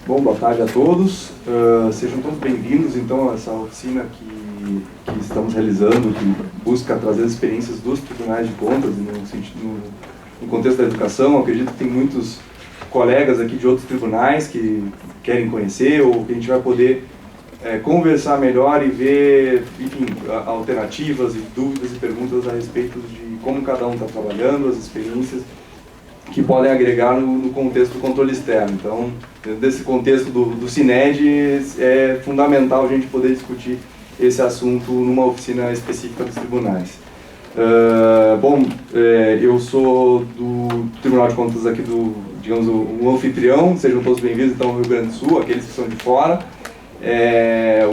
Bom, boa tarde a todos. Sejam todos bem-vindos, então, a essa oficina que estamos realizando, que busca trazer as experiências dos tribunais de contas no contexto da educação. Eu acredito que tem muitos colegas aqui de outros tribunais que querem conhecer, ou que a gente vai poder conversar melhor e ver, enfim, alternativas e dúvidas e perguntas a respeito de como cada um está trabalhando, as experiências que podem agregar no contexto do controle externo. Então, dentro desse contexto do CINED, é fundamental a gente poder discutir esse assunto numa oficina específica dos tribunais. Eu sou do Tribunal de Contas aqui digamos, o anfitrião. Sejam todos bem-vindos, então, ao Rio Grande do Sul, aqueles que são de fora.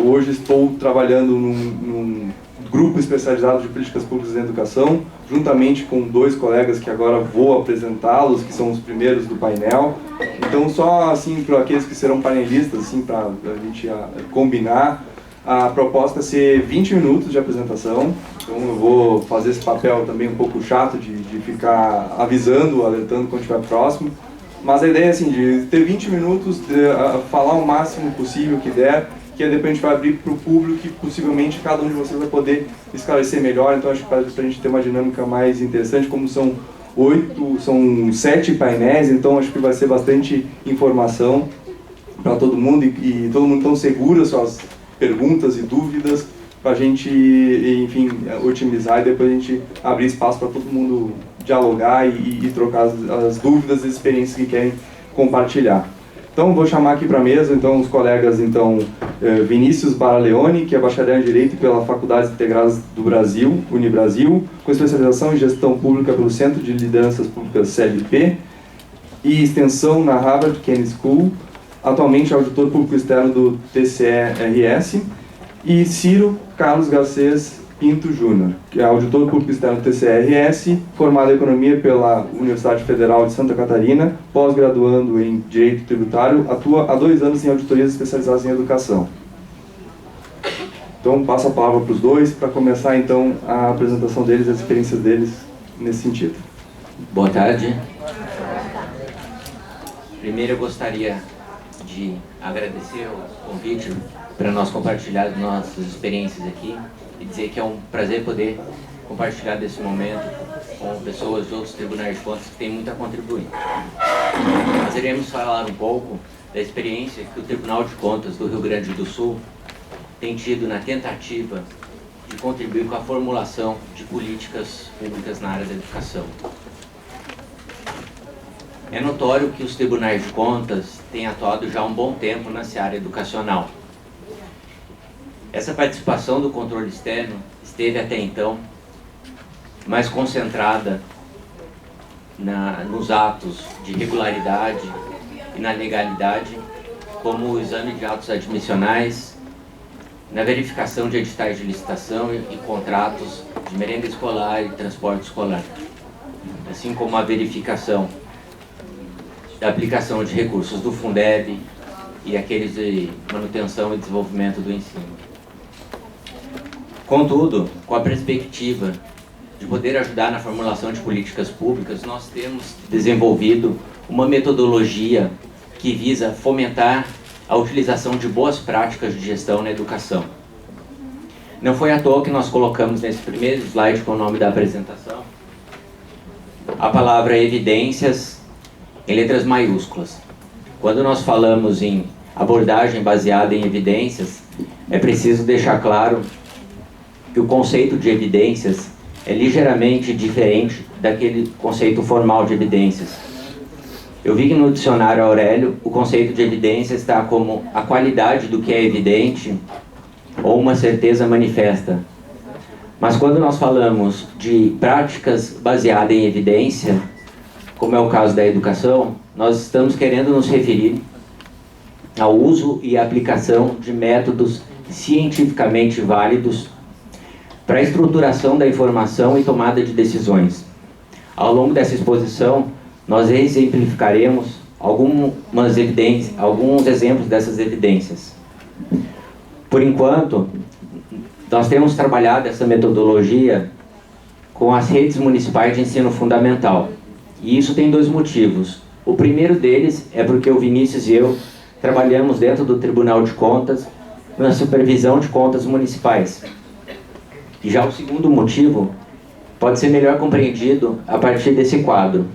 Hoje estou trabalhando num grupo especializado de políticas públicas em educação, juntamente com dois colegas que agora vou apresentá-los, que são os primeiros do painel. Então, só assim, para aqueles que serão panelistas, assim, para a gente combinar, a proposta é ser 20 minutos de apresentação. Então, eu vou fazer esse papel também um pouco chato de ficar avisando, alertando quando estiver próximo. Mas a ideia é assim, de ter 20 minutos, falar o máximo possível que der, que depois a gente vai abrir para o público e possivelmente cada um de vocês vai poder esclarecer melhor. Então acho que para a gente ter uma dinâmica mais interessante, como são 7 painéis, então acho que vai ser bastante informação para todo mundo e todo mundo tão seguro as suas perguntas e dúvidas para a gente, enfim, otimizar e depois a gente abrir espaço para todo mundo dialogar e trocar as dúvidas e experiências que querem compartilhar. Então, vou chamar aqui para a mesa, então, os colegas, então, Vinícius Baraleone, que é bacharel em Direito pela Faculdades Integradas do Brasil, Unibrasil, com especialização em Gestão Pública pelo Centro de Lideranças Públicas CLP e extensão na Harvard Kennedy School, atualmente auditor público externo do TCE-RS, e Ciro Carlos Garcês Pinto Júnior, que é auditor público externo do TCE-RS, formado em Economia pela Universidade Federal de Santa Catarina, pós-graduando em Direito Tributário, atua há 2 anos em auditorias especializadas em Educação. Então, passo a palavra para os dois, para começar, então, a apresentação deles e as experiências deles nesse sentido. Boa tarde. Primeiro, eu gostaria de agradecer o convite para nós compartilhar nossas experiências aqui, e dizer que é um prazer poder compartilhar desse momento com pessoas de outros tribunais de contas que têm muito a contribuir. Nós iremos falar um pouco da experiência que o Tribunal de Contas do Rio Grande do Sul tem tido na tentativa de contribuir com a formulação de políticas públicas na área da educação. É notório que os tribunais de contas têm atuado já há um bom tempo nessa área educacional. Essa participação do controle externo esteve até então mais concentrada nos atos de regularidade e na legalidade, como o exame de atos admissionais, na verificação de editais de licitação e contratos de merenda escolar e transporte escolar, assim como a verificação da aplicação de recursos do Fundeb e aqueles de manutenção e desenvolvimento do ensino. Contudo, com a perspectiva de poder ajudar na formulação de políticas públicas, nós temos desenvolvido uma metodologia que visa fomentar a utilização de boas práticas de gestão na educação. Não foi à toa que nós colocamos nesse primeiro slide com o nome da apresentação a palavra evidências em letras maiúsculas. Quando nós falamos em abordagem baseada em evidências, é preciso deixar claro que o conceito de evidências é ligeiramente diferente daquele conceito formal de evidências. Eu vi que no dicionário Aurélio o conceito de evidência está como a qualidade do que é evidente ou uma certeza manifesta. Mas quando nós falamos de práticas baseadas em evidência, como é o caso da educação, nós estamos querendo nos referir ao uso e aplicação de métodos cientificamente válidos para a estruturação da informação e tomada de decisões. Ao longo dessa exposição, nós exemplificaremos alguns exemplos dessas evidências. Por enquanto, nós temos trabalhado essa metodologia com as redes municipais de ensino fundamental. E isso tem 2 motivos. O primeiro deles é porque o Vinícius e eu trabalhamos dentro do Tribunal de Contas, na supervisão de contas municipais. E já o segundo motivo pode ser melhor compreendido a partir desse quadro.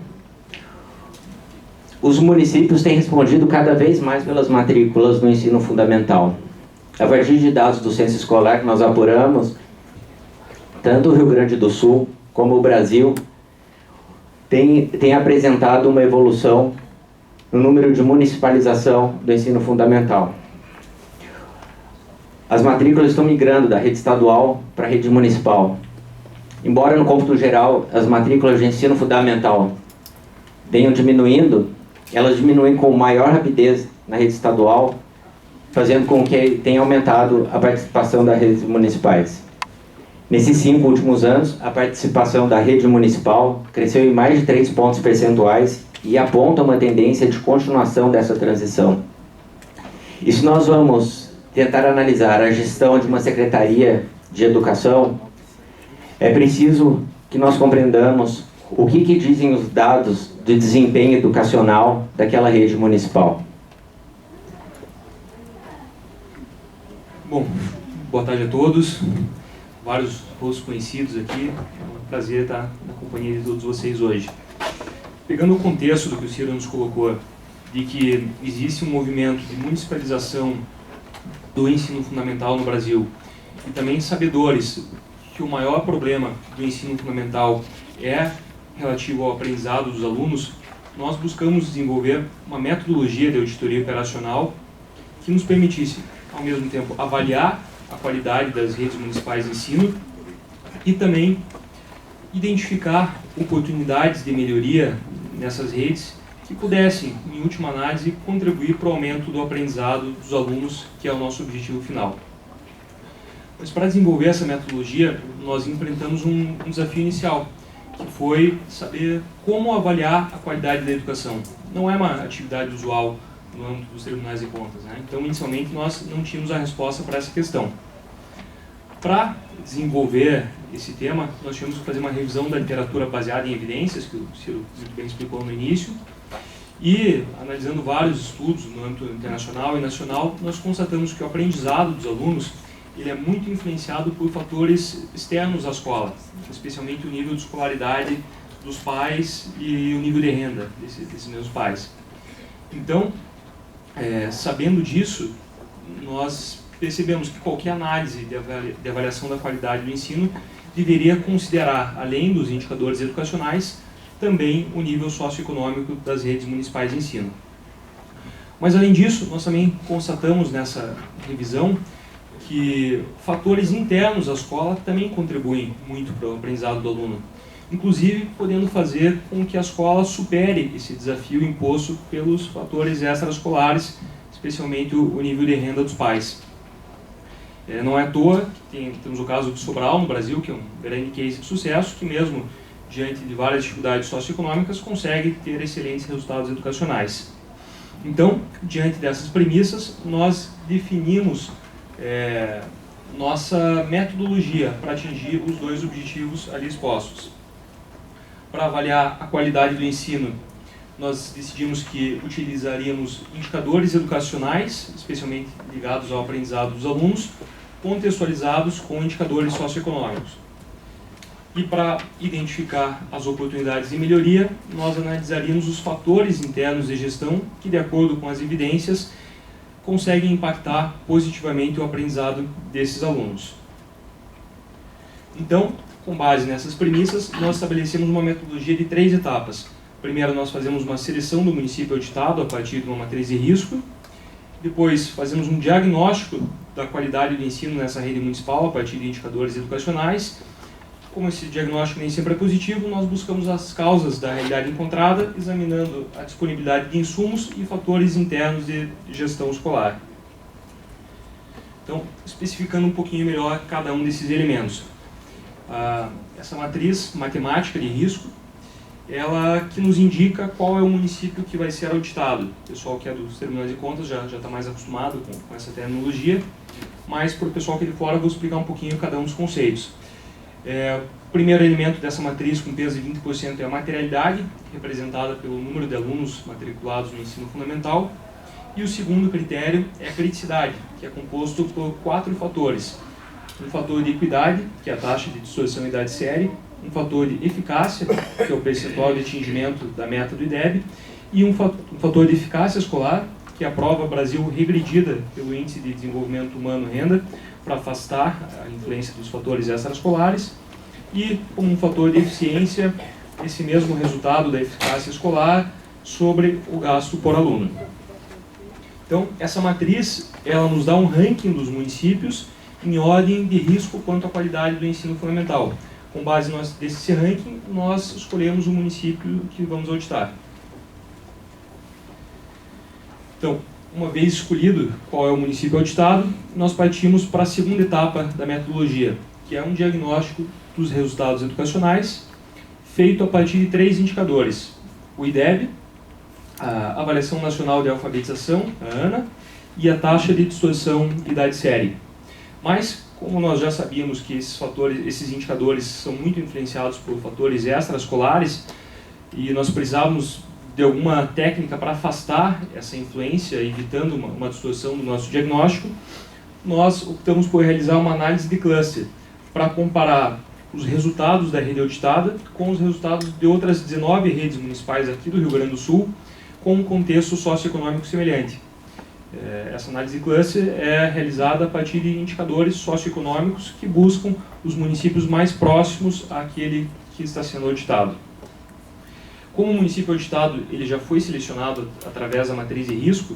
Os municípios têm respondido cada vez mais pelas matrículas do ensino fundamental. A partir de dados do censo escolar que nós apuramos, tanto o Rio Grande do Sul como o Brasil tem apresentado uma evolução no número de municipalização do ensino fundamental. As matrículas estão migrando da rede estadual para a rede municipal. Embora no cômputo geral as matrículas de ensino fundamental venham diminuindo, elas diminuem com maior rapidez na rede estadual, fazendo com que tenha aumentado a participação das redes municipais. Nesses 5 últimos anos, a participação da rede municipal cresceu em mais de 3 pontos percentuais e aponta uma tendência de continuação dessa transição. E se nós vamos tentar analisar a gestão de uma Secretaria de Educação, é preciso que nós compreendamos o que dizem os dados de desempenho educacional daquela rede municipal. Bom, boa tarde a todos. Vários rostos conhecidos aqui. É um prazer estar na companhia de todos vocês hoje. Pegando o contexto do que o Ciro nos colocou, de que existe um movimento de municipalização do ensino fundamental no Brasil, e também sabedores que o maior problema do ensino fundamental é relativo ao aprendizado dos alunos, nós buscamos desenvolver uma metodologia de auditoria operacional que nos permitisse, ao mesmo tempo, avaliar a qualidade das redes municipais de ensino e também identificar oportunidades de melhoria nessas redes que pudessem, em última análise, contribuir para o aumento do aprendizado dos alunos, que é o nosso objetivo final. Mas para desenvolver essa metodologia, nós enfrentamos um desafio inicial, que foi saber como avaliar a qualidade da educação. Não é uma atividade usual no âmbito dos tribunais de contas, né? Então, inicialmente, nós não tínhamos a resposta para essa questão. Para desenvolver esse tema, nós tivemos que fazer uma revisão da literatura baseada em evidências, que o Ciro muito bem explicou no início, e, analisando vários estudos no âmbito internacional e nacional, nós constatamos que o aprendizado dos alunos ele é muito influenciado por fatores externos à escola, especialmente o nível de escolaridade dos pais e o nível de renda desses meus pais. Então, sabendo disso, nós percebemos que qualquer análise de avaliação da qualidade do ensino deveria considerar, além dos indicadores educacionais, também o nível socioeconômico das redes municipais de ensino. Mas, além disso, nós também constatamos nessa revisão que fatores internos à escola também contribuem muito para o aprendizado do aluno, inclusive podendo fazer com que a escola supere esse desafio imposto pelos fatores extraescolares, especialmente o nível de renda dos pais. Não é à toa que temos o caso de Sobral, no Brasil, que é um grande case de sucesso, que mesmo diante de várias dificuldades socioeconômicas, consegue ter excelentes resultados educacionais. Então, diante dessas premissas, nós definimos nossa metodologia para atingir os 2 objetivos ali expostos. Para avaliar a qualidade do ensino, nós decidimos que utilizaríamos indicadores educacionais, especialmente ligados ao aprendizado dos alunos, contextualizados com indicadores socioeconômicos. E para identificar as oportunidades de melhoria, nós analisaríamos os fatores internos de gestão que, de acordo com as evidências, conseguem impactar positivamente o aprendizado desses alunos. Então, com base nessas premissas, nós estabelecemos uma metodologia de 3 etapas. Primeiro, nós fazemos uma seleção do município auditado a partir de uma matriz de risco. Depois, fazemos um diagnóstico da qualidade do ensino nessa rede municipal a partir de indicadores educacionais. Como esse diagnóstico nem sempre é positivo, nós buscamos as causas da realidade encontrada, examinando a disponibilidade de insumos e fatores internos de gestão escolar. Então, especificando um pouquinho melhor cada um desses elementos. Essa matriz matemática de risco, ela que nos indica qual é o município que vai ser auditado. O pessoal que é dos tribunais de contas já está mais acostumado com essa terminologia, mas para o pessoal que é de fora eu vou explicar um pouquinho cada um dos conceitos. O primeiro elemento dessa matriz com peso de 20% é a materialidade, representada pelo número de alunos matriculados no ensino fundamental. E o segundo critério é a criticidade, que é composto por 4 fatores. Um fator de equidade, que é a taxa de distorção idade série, um fator de eficácia, que é o percentual de atingimento da meta do IDEB, e um fator de eficácia escolar, que é a prova Brasil regredida pelo Índice de Desenvolvimento Humano Renda, para afastar a influência dos fatores extraescolares, e como um fator de eficiência, esse mesmo resultado da eficácia escolar sobre o gasto por aluno. Então, essa matriz, ela nos dá um ranking dos municípios em ordem de risco quanto à qualidade do ensino fundamental. Com base nesse ranking, nós escolhemos o município que vamos auditar. Então, uma vez escolhido qual é o município auditado, nós partimos para a segunda etapa da metodologia, que é um diagnóstico dos resultados educacionais, feito a partir de 3 indicadores. O IDEB, a Avaliação Nacional de Alfabetização, a ANA, e a taxa de distorção de idade série. Mas, como nós já sabíamos que esses indicadores são muito influenciados por fatores extraescolares, e nós precisávamos de alguma técnica para afastar essa influência, evitando uma distorção do nosso diagnóstico, nós optamos por realizar uma análise de cluster, para comparar os resultados da rede auditada com os resultados de outras 19 redes municipais aqui do Rio Grande do Sul, com um contexto socioeconômico semelhante. Essa análise de cluster é realizada a partir de indicadores socioeconômicos que buscam os municípios mais próximos àquele que está sendo auditado. Como o município auditado ele já foi selecionado através da matriz de risco,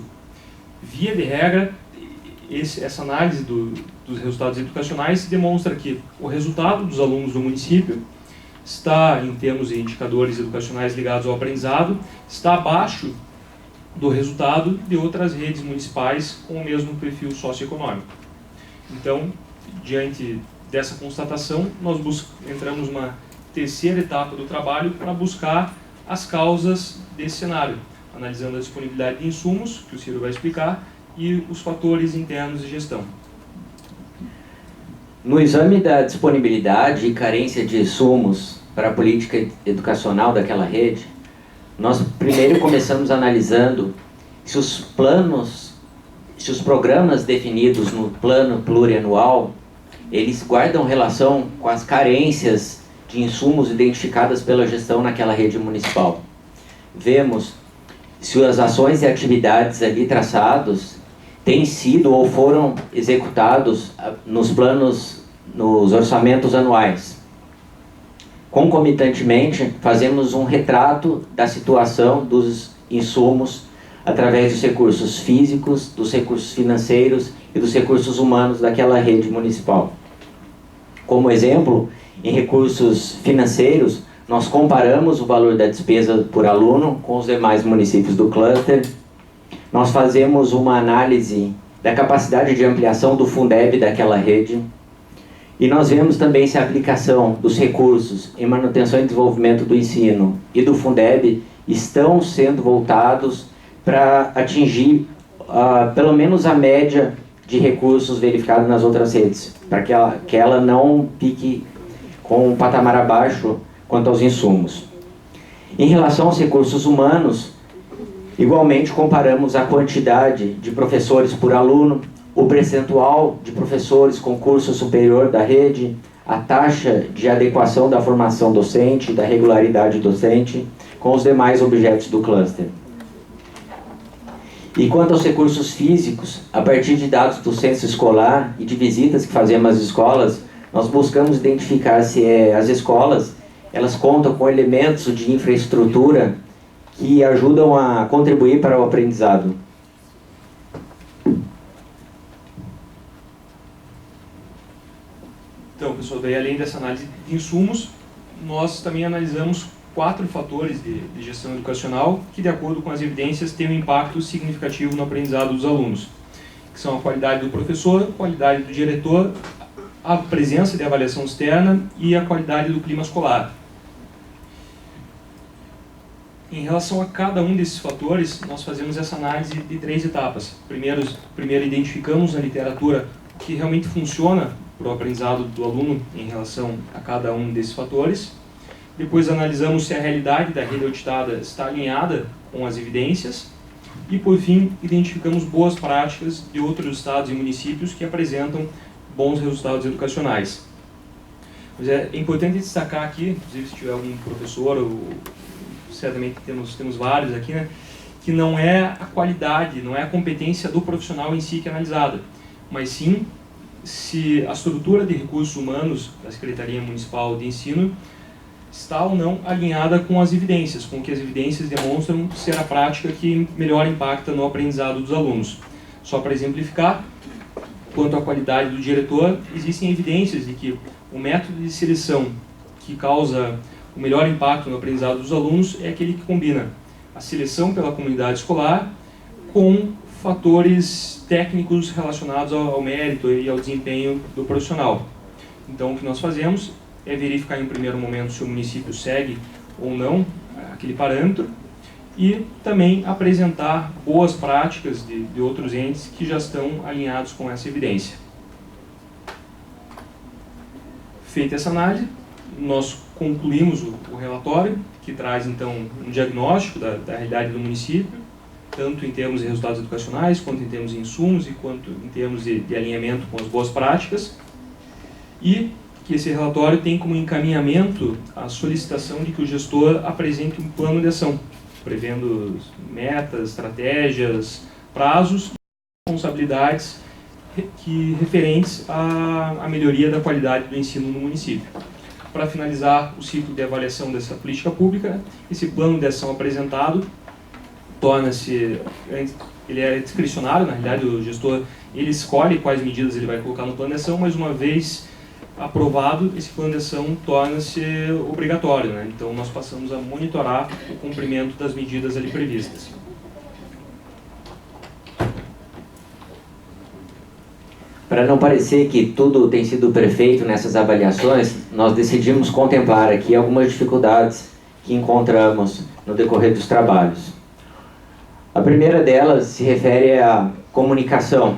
via de regra, essa análise dos resultados educacionais demonstra que o resultado dos alunos do município está, em termos de indicadores educacionais ligados ao aprendizado, está abaixo do resultado de outras redes municipais com o mesmo perfil socioeconômico. Então, diante dessa constatação, nós entramos numa terceira etapa do trabalho para buscar as causas desse cenário, analisando a disponibilidade de insumos, que o Ciro vai explicar, e os fatores internos de gestão. No exame da disponibilidade e carência de insumos para a política educacional daquela rede, nós primeiro começamos analisando se os programas definidos no plano plurianual, eles guardam relação com as carências de insumos identificadas pela gestão naquela rede municipal. Vemos se as ações e atividades ali traçados têm sido ou foram executados nos planos, nos orçamentos anuais. Concomitantemente, fazemos um retrato da situação dos insumos através dos recursos físicos, dos recursos financeiros e dos recursos humanos daquela rede municipal. Como exemplo, em recursos financeiros, nós comparamos o valor da despesa por aluno com os demais municípios do cluster. Nós fazemos uma análise da capacidade de ampliação do Fundeb daquela rede. E nós vemos também se a aplicação dos recursos em manutenção e desenvolvimento do ensino e do Fundeb estão sendo voltados para atingir pelo menos a média de recursos verificados nas outras redes, para que ela não fique com um patamar abaixo quanto aos insumos. Em relação aos recursos humanos, igualmente comparamos a quantidade de professores por aluno, o percentual de professores com curso superior da rede, a taxa de adequação da formação docente, da regularidade docente, com os demais objetos do cluster. E quanto aos recursos físicos, a partir de dados do censo escolar e de visitas que fazemos às escolas, nós buscamos identificar se as escolas elas contam com elementos de infraestrutura que ajudam a contribuir para o aprendizado. Então, pessoal, daí além dessa análise de insumos, nós também analisamos 4 fatores de gestão educacional que, de acordo com as evidências, têm um impacto significativo no aprendizado dos alunos, que são a qualidade do professor, a qualidade do diretor, a presença de avaliação externa e a qualidade do clima escolar. Em relação a cada um desses fatores, nós fazemos essa análise de 3 etapas. Primeiro identificamos na literatura o que realmente funciona para o aprendizado do aluno em relação a cada um desses fatores. Depois analisamos se a realidade da rede auditada está alinhada com as evidências. E, por fim, identificamos boas práticas de outros estados e municípios que apresentam bons resultados educacionais. Mas é importante destacar aqui, inclusive se tiver algum professor, ou certamente temos vários aqui, né, que não é a qualidade, não é a competência do profissional em si que é analisada, mas sim se a estrutura de recursos humanos da Secretaria Municipal de Ensino está ou não alinhada com as evidências, com o que as evidências demonstram ser a prática que melhor impacta no aprendizado dos alunos. Só para exemplificar, quanto à qualidade do diretor, existem evidências de que o método de seleção que causa o melhor impacto no aprendizado dos alunos é aquele que combina a seleção pela comunidade escolar com fatores técnicos relacionados ao mérito e ao desempenho do profissional. Então, o que nós fazemos é verificar em primeiro momento se o município segue ou não aquele parâmetro e também apresentar boas práticas de outros entes que já estão alinhados com essa evidência. Feita essa análise, nós concluímos o relatório, que traz então um diagnóstico da realidade do município, tanto em termos de resultados educacionais, quanto em termos de insumos e quanto em termos de alinhamento com as boas práticas, e que esse relatório tem como encaminhamento a solicitação de que o gestor apresente um plano de ação, prevendo metas, estratégias, prazos e responsabilidades referentes à melhoria da qualidade do ensino no município. Para finalizar o ciclo de avaliação dessa política pública, esse plano de ação apresentado torna-se, ele é discricionário, na realidade o gestor ele escolhe quais medidas ele vai colocar no plano de ação, mas uma vez aprovado, esse plano de ação torna-se obrigatório, né? Então nós passamos a monitorar o cumprimento das medidas ali previstas. Para não parecer que tudo tem sido perfeito nessas avaliações, nós decidimos contemplar aqui algumas dificuldades que encontramos no decorrer dos trabalhos. A primeira delas se refere à comunicação.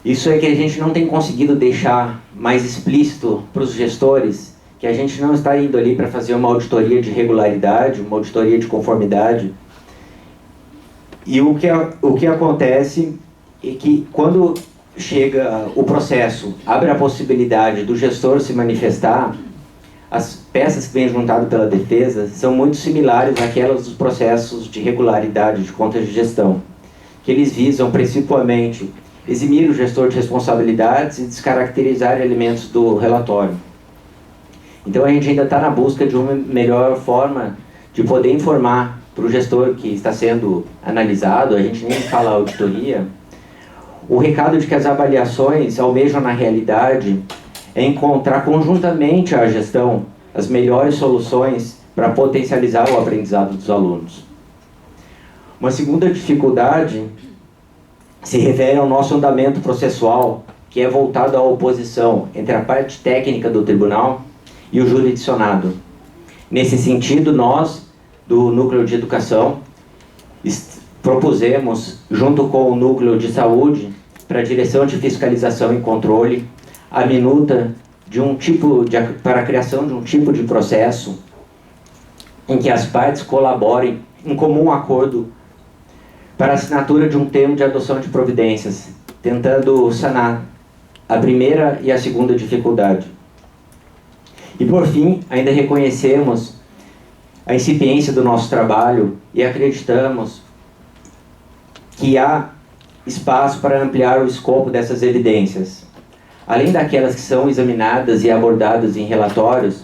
Isso é que a gente não tem conseguido deixar mais explícito para os gestores que a gente não está indo ali para fazer uma auditoria de regularidade, uma auditoria de conformidade. E o que acontece é que quando chega o processo, abre a possibilidade do gestor se manifestar, as peças que vêm juntadas pela defesa são muito similares àquelas dos processos de regularidade de contas de gestão, que eles visam principalmente eximir o gestor de responsabilidades e descaracterizar elementos do relatório. Então a gente ainda está na busca de uma melhor forma de poder informar para o gestor que está sendo analisado, a gente nem fala auditoria, o recado de que as avaliações almejam na realidade é encontrar conjuntamente à gestão as melhores soluções para potencializar o aprendizado dos alunos. Uma segunda dificuldade se refere ao nosso andamento processual, que é voltado à oposição entre a parte técnica do tribunal e o jurisdicionado. Nesse sentido, nós, do Núcleo de Educação, propusemos, junto com o Núcleo de Saúde, para a Direção de Fiscalização e Controle, a minuta para a criação de um tipo de processo em que as partes colaborem em comum acordo para a assinatura de um termo de adoção de providências, tentando sanar a primeira e a segunda dificuldade. E por fim, ainda reconhecemos a incipiência do nosso trabalho e acreditamos que há espaço para ampliar o escopo dessas evidências. Além daquelas que são examinadas e abordadas em relatórios,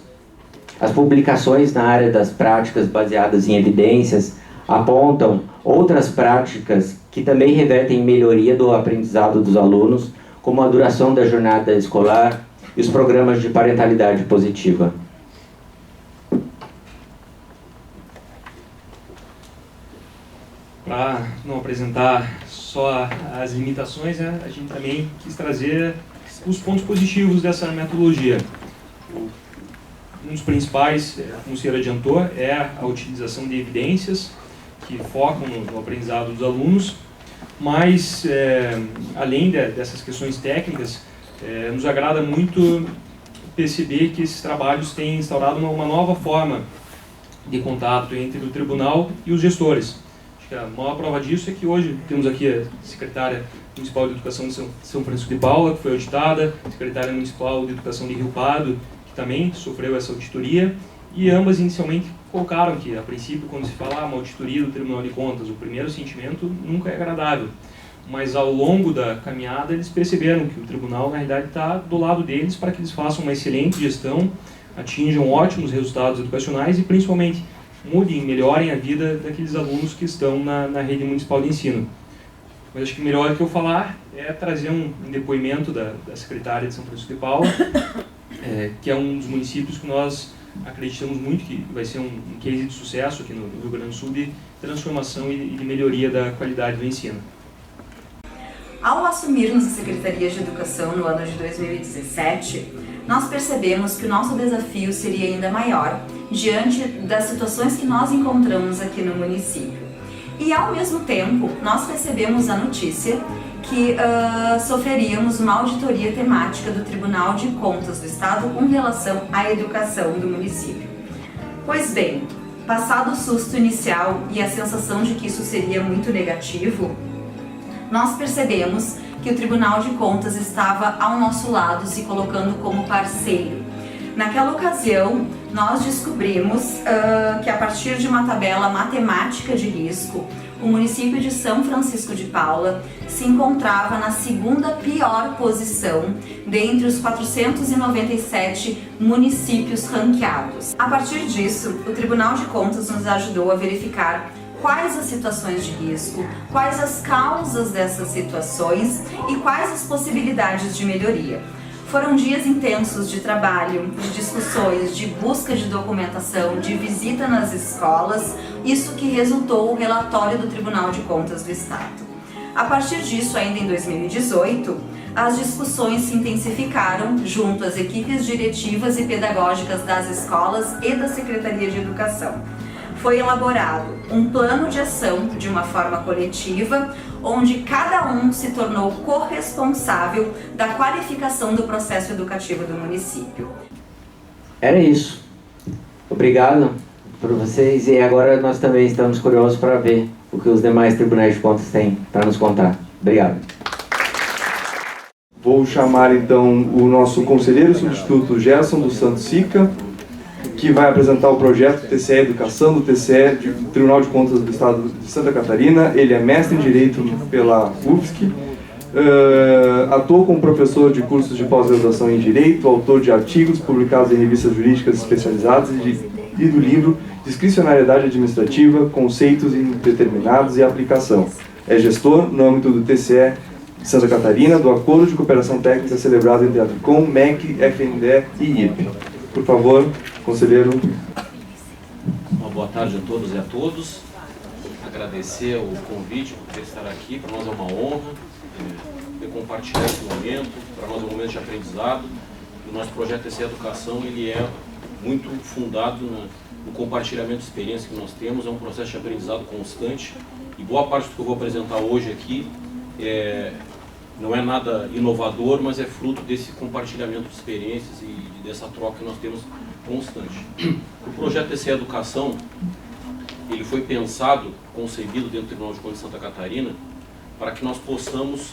as publicações na área das práticas baseadas em evidências apontam outras práticas que também revertem em melhoria do aprendizado dos alunos, como a duração da jornada escolar e os programas de parentalidade positiva. Para não apresentar só as limitações, né, a gente também quis trazer os pontos positivos dessa metodologia. Um dos principais, como o senhor adiantou, é a utilização de evidências que focam no aprendizado dos alunos, mas, além dessas questões técnicas, nos agrada muito perceber que esses trabalhos têm instaurado uma nova forma de contato entre o tribunal e os gestores, Acho que a maior prova disso é que hoje temos aqui a secretária municipal de Educação de São Francisco de Paula, que foi auditada, a secretária municipal de Educação de Rio Pardo, que também sofreu essa auditoria, e ambas inicialmente colocaram que, a princípio, quando se fala uma auditoria do Tribunal de Contas, o primeiro sentimento nunca é agradável. Mas ao longo da caminhada eles perceberam que o tribunal, na realidade, está do lado deles para que eles façam uma excelente gestão, atinjam ótimos resultados educacionais e, principalmente, mudem, melhorem a vida daqueles alunos que estão na rede municipal de ensino. Mas acho que melhor que eu falar é trazer um depoimento da secretária de São Francisco de Paula, que é um dos municípios que nós acreditamos muito que vai ser um case de sucesso aqui no Rio Grande do Sul de transformação e de melhoria da qualidade do ensino. Ao assumirmos a Secretaria de Educação no ano de 2017, nós percebemos que o nosso desafio seria ainda maior diante das situações que nós encontramos aqui no município. E ao mesmo tempo, nós recebemos a notícia que sofreríamos uma auditoria temática do Tribunal de Contas do Estado com relação à educação do município. Pois bem, passado o susto inicial e a sensação de que isso seria muito negativo, nós percebemos que o Tribunal de Contas estava ao nosso lado, se colocando como parceiro. Naquela ocasião, nós descobrimos que a partir de uma tabela matemática de risco, o município de São Francisco de Paula se encontrava na segunda pior posição dentre os 497 municípios ranqueados. A partir disso, o Tribunal de Contas nos ajudou a verificar quais as situações de risco, quais as causas dessas situações e quais as possibilidades de melhoria. Foram dias intensos de trabalho, de discussões, de busca de documentação, de visita nas escolas, isso que resultou o relatório do Tribunal de Contas do Estado. A partir disso, ainda em 2018, as discussões se intensificaram junto às equipes diretivas e pedagógicas das escolas e da Secretaria de Educação. Foi elaborado um plano de ação de uma forma coletiva, onde cada um se tornou corresponsável da qualificação do processo educativo do município. Era isso. Obrigado por vocês e agora nós também estamos curiosos para ver o que os demais tribunais de contas têm para nos contar. Obrigado. Vou chamar então o nosso conselheiro substituto Gerson dos Santos Sica, que vai apresentar o projeto TCE Educação do TCE, do Tribunal de Contas do Estado de Santa Catarina. Ele é mestre em Direito pela UFSC, atuou como professor de cursos de pós-graduação em Direito, autor de artigos publicados em revistas jurídicas especializadas e do livro Discricionariedade Administrativa, Conceitos Indeterminados e Aplicação. É gestor no âmbito do TCE de Santa Catarina, do Acordo de Cooperação Técnica celebrado entre a AFICOM, MEC, FNDE e IPE. Por favor, conselheiro. Uma boa tarde a todos e a todos. Agradecer o convite por estar aqui. Para nós é uma honra poder compartilhar esse momento. Para nós é um momento de aprendizado. O nosso projeto TCE Educação ele é muito fundado no compartilhamento de experiência que nós temos. É um processo de aprendizado constante. E boa parte do que eu vou apresentar hoje aqui não é nada inovador, mas é fruto desse compartilhamento de experiências e dessa troca que nós temos constante. O projeto TCE Educação, ele foi pensado, concebido dentro do Tribunal de Contas de Santa Catarina, para que nós possamos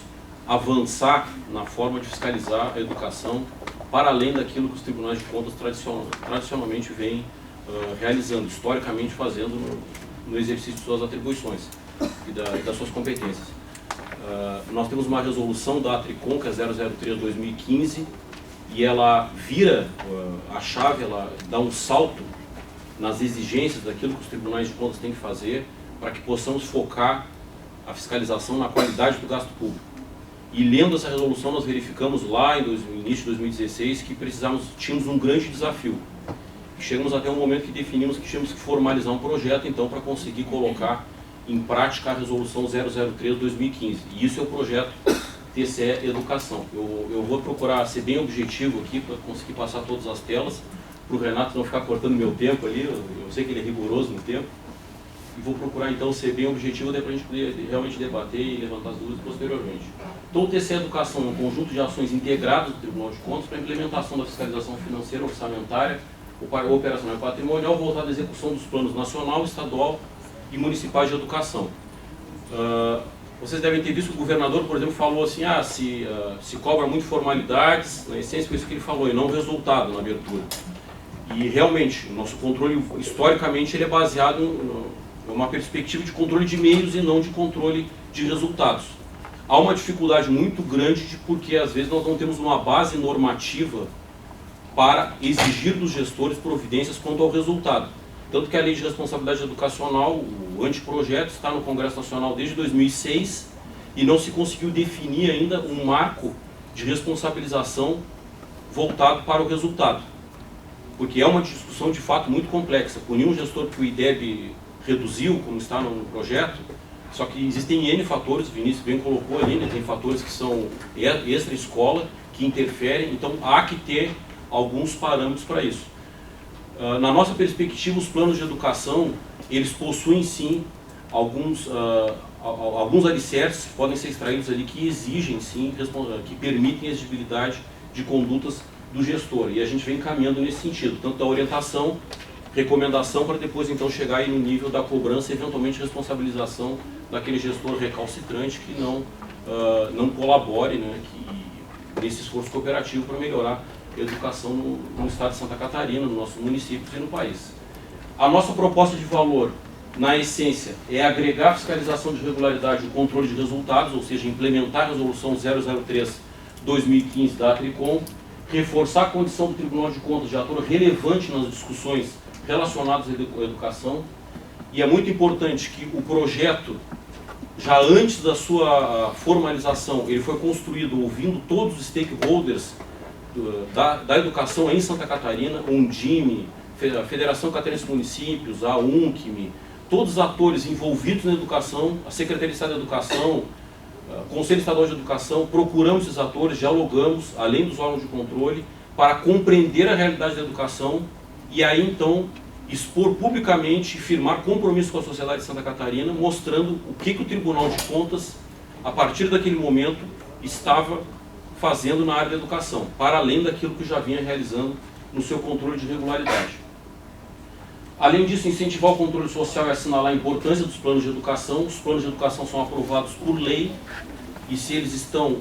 avançar na forma de fiscalizar a educação, para além daquilo que os tribunais de contas tradicionalmente vêm realizando, historicamente fazendo no exercício de suas atribuições e das suas competências. Nós temos uma resolução da ATRICOM, que é 003/2015, e ela vira a chave, ela dá um salto nas exigências daquilo que os tribunais de contas têm que fazer para que possamos focar a fiscalização na qualidade do gasto público. E lendo essa resolução, nós verificamos lá no início de 2016 que tínhamos um grande desafio. Chegamos até um momento que definimos que tínhamos que formalizar um projeto, então, para conseguir colocar em prática a resolução 003/2015. E isso é o projeto TCE Educação. Eu vou procurar ser bem objetivo aqui para conseguir passar todas as telas, para o Renato não ficar cortando meu tempo ali, eu sei que ele é rigoroso no tempo. E vou procurar então ser bem objetivo para a gente poder realmente debater e levantar as dúvidas posteriormente. Então o TCE Educação é um conjunto de ações integradas do Tribunal de Contas para a implementação da fiscalização financeira, orçamentária, operacional e patrimonial voltada à execução dos planos nacional, estadual e municipais de educação. Vocês devem ter visto que o governador, por exemplo, falou assim, se cobra muito formalidades, na essência foi isso que ele falou, e não resultado na abertura. E realmente, o nosso controle, historicamente, ele é baseado em uma perspectiva de controle de meios e não de controle de resultados. Há uma dificuldade muito grande porque, às vezes, nós não temos uma base normativa para exigir dos gestores providências quanto ao resultado. Tanto que a Lei de Responsabilidade Educacional, o anteprojeto, está no Congresso Nacional desde 2006 e não se conseguiu definir ainda um marco de responsabilização voltado para o resultado. Porque é uma discussão de fato muito complexa. Punir um gestor que o IDEB reduziu, como está no projeto, só que existem N fatores, o Vinícius bem colocou ali, né? Tem fatores que são extra-escola, que interferem, então há que ter alguns parâmetros para isso. Na nossa perspectiva, os planos de educação, eles possuem sim alguns alicerces que podem ser extraídos ali, que exigem sim, que permitem a exigibilidade de condutas do gestor. E a gente vem caminhando nesse sentido, tanto da orientação, recomendação, para depois então chegar aí no nível da cobrança e eventualmente responsabilização daquele gestor recalcitrante que não colabore, né, nesse esforço cooperativo para melhorar a educação no estado de Santa Catarina, nos nossos municípios e no país. A nossa proposta de valor, na essência, é agregar a fiscalização de regularidade e o controle de resultados, ou seja, implementar a resolução 003/2015 da ATRICOM, reforçar a condição do Tribunal de Contas de ator relevante nas discussões relacionadas à educação, e é muito importante que o projeto, já antes da sua formalização, ele foi construído ouvindo todos os stakeholders da educação em Santa Catarina, o UNDIME, a Federação Catarinense de Municípios, a UNCME, todos os atores envolvidos na educação, a Secretaria de Estado de Educação, o Conselho Estadual de Educação, procuramos esses atores, dialogamos, além dos órgãos de controle, para compreender a realidade da educação e aí então expor publicamente e firmar compromisso com a sociedade de Santa Catarina, mostrando o que o Tribunal de Contas, a partir daquele momento, estava fazendo na área da educação, para além daquilo que já vinha realizando no seu controle de regularidade. Além disso, incentivar o controle social e assinalar a importância dos planos de educação. Os planos de educação são aprovados por lei e se eles estão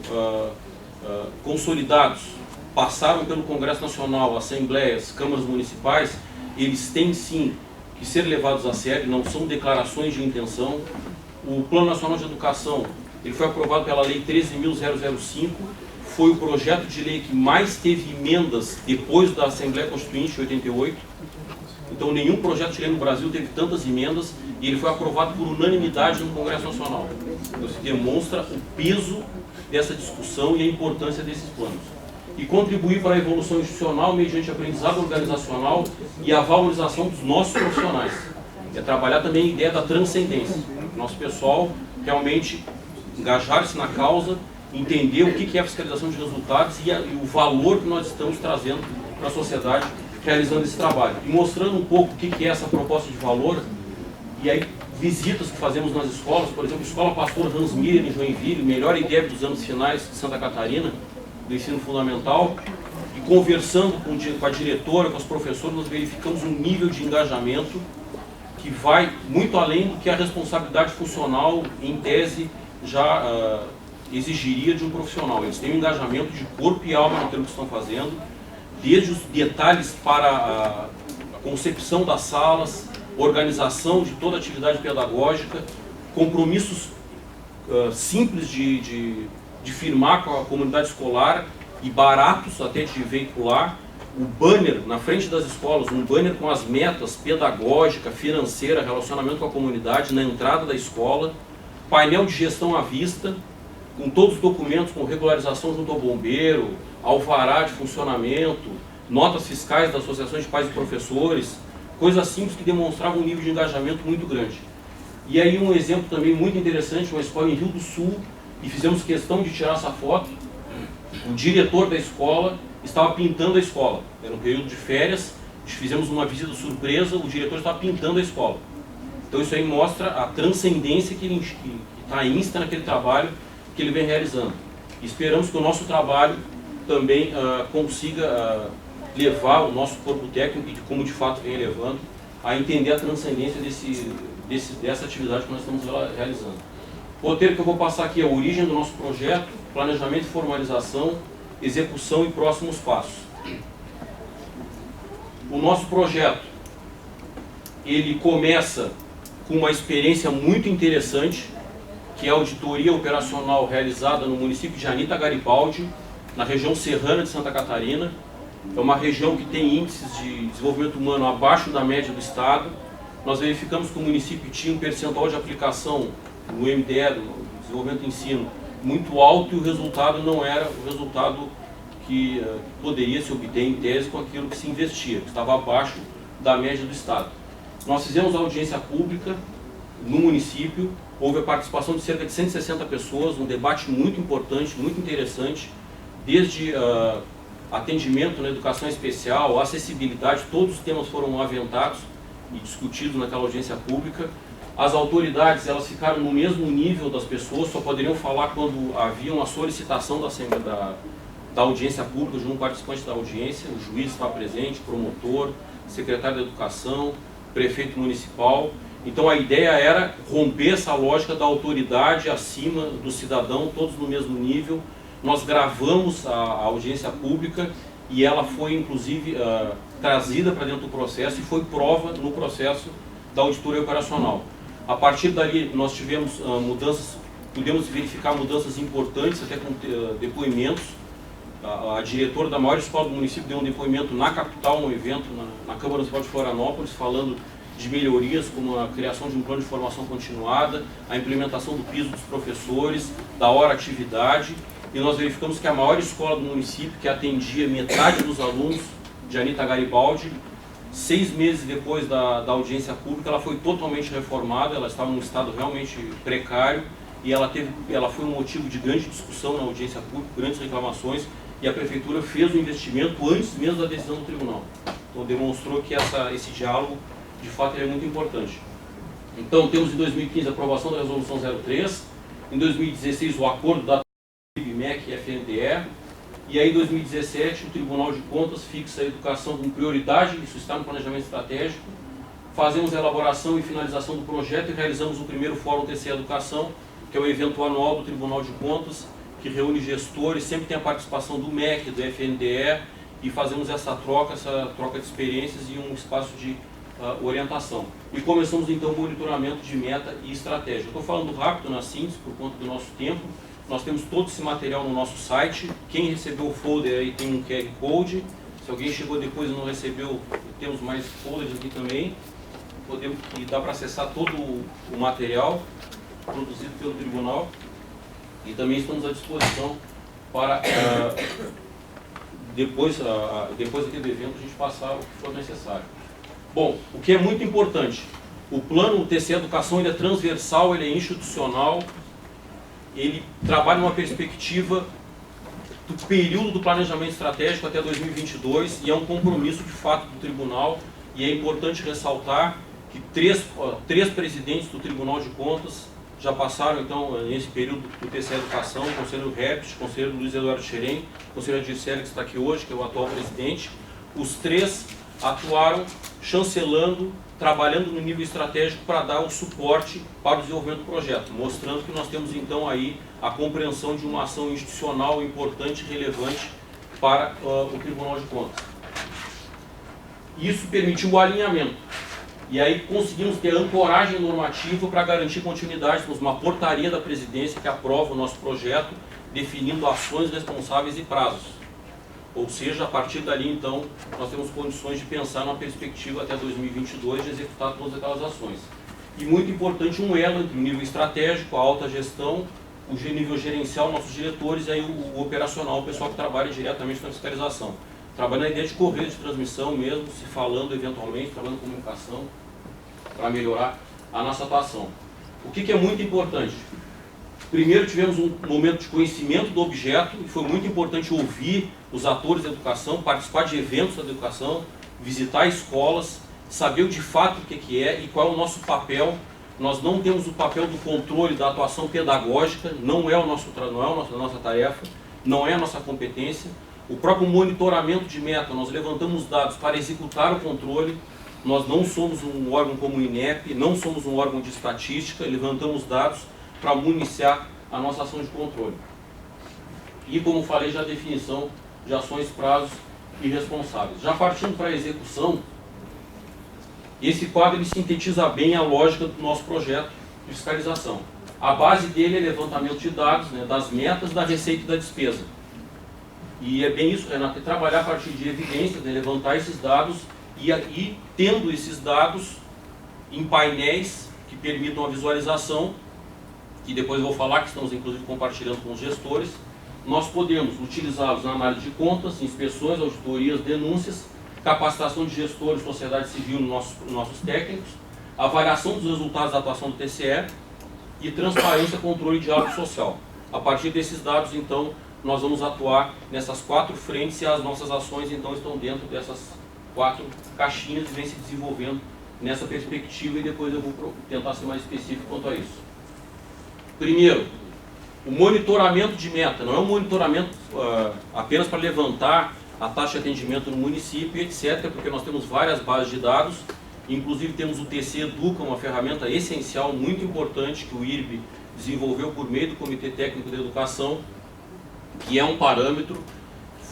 consolidados, passaram pelo Congresso Nacional, Assembleias, Câmaras Municipais, eles têm sim que ser levados a sério, não são declarações de intenção. O Plano Nacional de Educação, ele foi aprovado pela Lei 13.005, foi o projeto de lei que mais teve emendas depois da Assembleia Constituinte de 88. Então nenhum projeto de lei no Brasil teve tantas emendas e ele foi aprovado por unanimidade no Congresso Nacional. Então se demonstra o peso dessa discussão e a importância desses planos. E contribuir para a evolução institucional mediante aprendizado organizacional e a valorização dos nossos profissionais. É trabalhar também a ideia da transcendência. Nosso pessoal realmente engajar-se na causa, entender o que é a fiscalização de resultados e o valor que nós estamos trazendo para a sociedade realizando esse trabalho. E mostrando um pouco o que é essa proposta de valor, e aí visitas que fazemos nas escolas, por exemplo, a Escola Pastor Hans Miller em Joinville, melhor IDEB dos anos finais de Santa Catarina, do ensino fundamental, e conversando com a diretora, com os professores, nós verificamos um nível de engajamento que vai muito além do que a responsabilidade funcional, em tese, já exigiria de um profissional. Eles têm um engajamento de corpo e alma naquilo que estão fazendo, desde os detalhes para a concepção das salas, organização de toda a atividade pedagógica, compromissos simples de firmar com a comunidade escolar e baratos até de veicular. O banner na frente das escolas, um banner com as metas pedagógica, financeira, relacionamento com a comunidade na entrada da escola, painel de gestão à vista, com todos os documentos, com regularização junto ao bombeiro, alvará de funcionamento, notas fiscais das associações de pais e professores, coisas simples que demonstravam um nível de engajamento muito grande. E aí um exemplo também muito interessante, uma escola em Rio do Sul, e fizemos questão de tirar essa foto, o diretor da escola estava pintando a escola, era um período de férias, fizemos uma visita surpresa, o diretor estava pintando a escola. Então isso aí mostra a transcendência que está insta naquele trabalho que ele vem realizando. E esperamos que o nosso trabalho também consiga levar o nosso corpo técnico, e como de fato vem levando, a entender a transcendência dessa atividade que nós estamos realizando. O roteiro que eu vou passar aqui é a origem do nosso projeto, planejamento e formalização, execução e próximos passos. O nosso projeto, ele começa com uma experiência muito interessante, que é a auditoria operacional realizada no município de Anita Garibaldi, na região serrana de Santa Catarina. É uma região que tem índices de desenvolvimento humano abaixo da média do estado. Nós verificamos que o município tinha um percentual de aplicação no MDE, no desenvolvimento do ensino, muito alto, e o resultado não era o resultado que poderia se obter em tese com aquilo que se investia, que estava abaixo da média do estado. Nós fizemos a audiência pública no município, houve a participação de cerca de 160 pessoas, um debate muito importante, muito interessante, desde atendimento na educação especial, acessibilidade, todos os temas foram aventados e discutidos naquela audiência pública. As autoridades, elas ficaram no mesmo nível das pessoas, só poderiam falar quando havia uma solicitação da audiência pública de um participante da audiência. O juiz estava presente, promotor, secretário de educação, prefeito municipal. Então a ideia era romper essa lógica da autoridade acima do cidadão, todos no mesmo nível. Nós gravamos a audiência pública e ela foi inclusive trazida para dentro do processo e foi prova no processo da auditoria operacional. A partir dali nós tivemos mudanças, pudemos verificar mudanças importantes, até com depoimentos. A diretora da maior escola do município deu um depoimento na capital, num evento na Câmara Municipal de Florianópolis, falando de melhorias, como a criação de um plano de formação continuada, a implementação do piso dos professores, da hora atividade, e nós verificamos que a maior escola do município, que atendia metade dos alunos de Anita Garibaldi, 6 meses depois da audiência pública, ela foi totalmente reformada, ela estava num estado realmente precário, e ela foi um motivo de grande discussão na audiência pública, grandes reclamações, e a prefeitura fez o investimento antes mesmo da decisão do tribunal. Então demonstrou que esse diálogo, de fato, é muito importante. Então temos em 2015 a aprovação da resolução 03, em 2016 o acordo da MEC e FNDE, e aí em 2017 o Tribunal de Contas fixa a educação como prioridade, isso está no planejamento estratégico. Fazemos a elaboração e finalização do projeto e realizamos o primeiro Fórum TCE Educação, que é o evento anual do Tribunal de Contas, que reúne gestores, sempre tem a participação do MEC, do FNDE, e fazemos essa troca de experiências e um espaço de orientação. E começamos então o monitoramento de meta e estratégia. Estou falando rápido na síntese, por conta do nosso tempo. Nós temos todo esse material no nosso site. Quem recebeu o folder aí tem um QR Code. Se alguém chegou depois e não recebeu, temos mais folders aqui também. E dá para acessar todo o material produzido pelo tribunal. E também estamos à disposição para, depois aqui do evento, a gente passar o que for necessário. Bom, o que é muito importante, o plano TCE Educação ele é transversal, ele é institucional, ele trabalha numa perspectiva do período do planejamento estratégico até 2022 e é um compromisso de fato do tribunal, e é importante ressaltar que três presidentes do Tribunal de Contas já passaram, então, nesse período do TCE Educação, o conselheiro Herbst, o conselheiro Luiz Eduardo Xerém, o conselheiro Dircele, que está aqui hoje, que é o atual presidente. Os três atuaram chancelando, trabalhando no nível estratégico para dar o suporte para o desenvolvimento do projeto, mostrando que nós temos, então, aí a compreensão de uma ação institucional importante e relevante para o Tribunal de Contas. Isso permitiu o alinhamento. E aí conseguimos ter ancoragem normativa para garantir continuidade. Temos uma portaria da presidência que aprova o nosso projeto, definindo ações responsáveis e prazos. Ou seja, a partir dali, então, nós temos condições de pensar numa perspectiva até 2022 de executar todas aquelas ações. E muito importante, um elo entre o nível estratégico, a alta gestão, o nível gerencial, nossos diretores, e aí o operacional, o pessoal que trabalha diretamente na fiscalização. Trabalhando na ideia de correr de transmissão mesmo, se falando eventualmente, trabalhando comunicação, para melhorar a nossa atuação. O que é muito importante? Primeiro tivemos um momento de conhecimento do objeto, e foi muito importante ouvir os atores da educação, participar de eventos da educação, visitar escolas, saber de fato o que é e qual é o nosso papel. Nós não temos o papel do controle da atuação pedagógica, não é a nossa tarefa, não é a nossa competência. O próprio monitoramento de meta, nós levantamos dados para executar o controle, Nós não somos um órgão como o INEP, não somos um órgão de estatística, levantamos dados para municiar a nossa ação de controle. E, como falei, já a definição de ações, prazos e responsáveis. Já partindo para a execução, esse quadro ele sintetiza bem a lógica do nosso projeto de fiscalização. A base dele é levantamento de dados, né, das metas, da receita e da despesa. E é bem isso, Renato, é trabalhar a partir de evidências, né, levantar esses dados e tendo esses dados em painéis que permitam a visualização, que depois eu vou falar, que estamos inclusive compartilhando com os gestores, nós podemos utilizá-los na análise de contas, inspeções, auditorias, denúncias, capacitação de gestores, sociedade civil nos nossos técnicos, avaliação dos resultados da atuação do TCE e transparência, controle e diálogo social. A partir desses dados, então, nós vamos atuar nessas 4 frentes e as nossas ações, então, estão dentro dessas 4 caixinhas e vem se desenvolvendo nessa perspectiva e depois eu vou tentar ser mais específico quanto a isso. Primeiro, o monitoramento de meta. Não é um monitoramento apenas para levantar a taxa de atendimento no município, etc., porque nós temos várias bases de dados, inclusive temos o TC Educa, uma ferramenta essencial, muito importante, que o IRB desenvolveu por meio do Comitê Técnico de Educação, que é um parâmetro.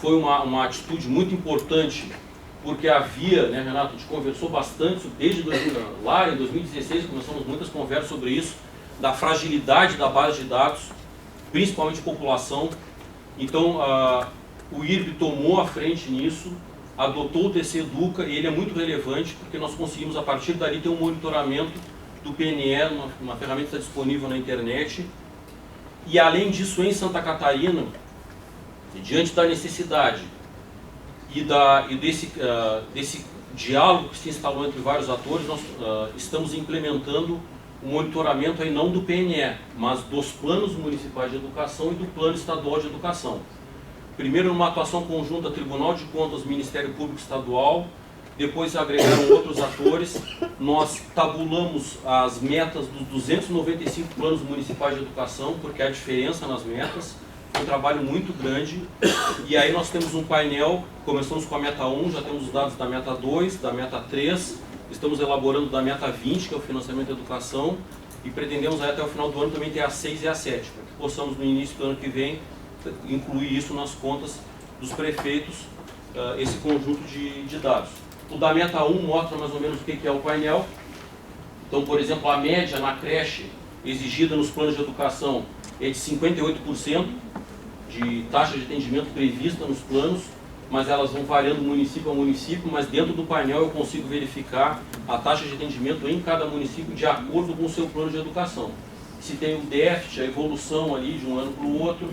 Foi uma atitude muito importante, porque havia, né, Renato, a gente conversou bastante, desde lá em 2016, começamos muitas conversas sobre isso, da fragilidade da base de dados, principalmente população. Então, o IRB tomou a frente nisso, adotou o TC Educa, e ele é muito relevante, porque nós conseguimos, a partir dali, ter um monitoramento do PNE, uma ferramenta que está disponível na internet. E, além disso, em Santa Catarina, diante da necessidade e desse diálogo que se instalou entre vários atores, nós estamos implementando o monitoramento aí não do PNE, mas dos planos municipais de educação e do plano estadual de educação. Primeiro, numa atuação conjunta, Tribunal de Contas, Ministério Público Estadual, depois agregaram outros atores. Nós tabulamos as metas dos 295 planos municipais de educação, porque há diferença nas metas. Foi um trabalho muito grande. E aí nós temos um painel, começamos com a meta 1, já temos os dados da meta 2, da meta 3, estamos elaborando da meta 20, que é o financiamento da educação, e pretendemos aí até o final do ano também ter a 6 e a 7, para que possamos no início do ano que vem incluir isso nas contas dos prefeitos, esse conjunto de dados. O da meta 1 mostra mais ou menos o que é o painel. Então, por exemplo, a média na creche exigida nos planos de educação é de 58% de taxa de atendimento prevista nos planos, mas elas vão variando município a município, mas dentro do painel eu consigo verificar a taxa de atendimento em cada município de acordo com o seu plano de educação. Se tem o déficit, a evolução ali de um ano para o outro.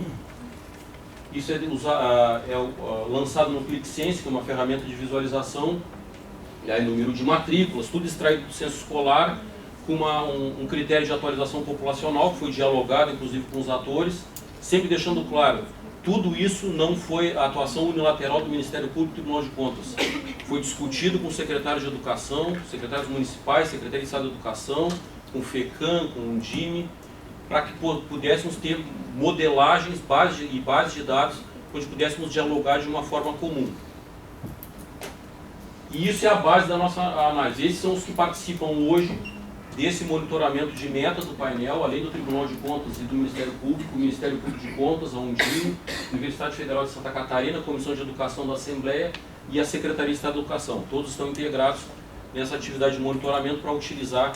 Isso é lançado no ClickSense, que é uma ferramenta de visualização, e aí número de matrículas, tudo extraído do censo escolar, com um critério de atualização populacional, que foi dialogado inclusive com os atores, sempre deixando claro, tudo isso não foi a atuação unilateral do Ministério Público e do Tribunal de Contas. Foi discutido com o secretário de Educação, secretários municipais, secretaria de Estado de Educação, com o FECAM, com o DIME, para que pudéssemos ter modelagens e bases de dados, onde pudéssemos dialogar de uma forma comum. E isso é a base da nossa análise. Esses são os que participam hoje desse monitoramento de metas do painel, além do Tribunal de Contas e do Ministério Público, o Ministério Público de Contas, a UNDIM, Universidade Federal de Santa Catarina, a Comissão de Educação da Assembleia e a Secretaria de Estado de Educação. Todos estão integrados nessa atividade de monitoramento para utilizar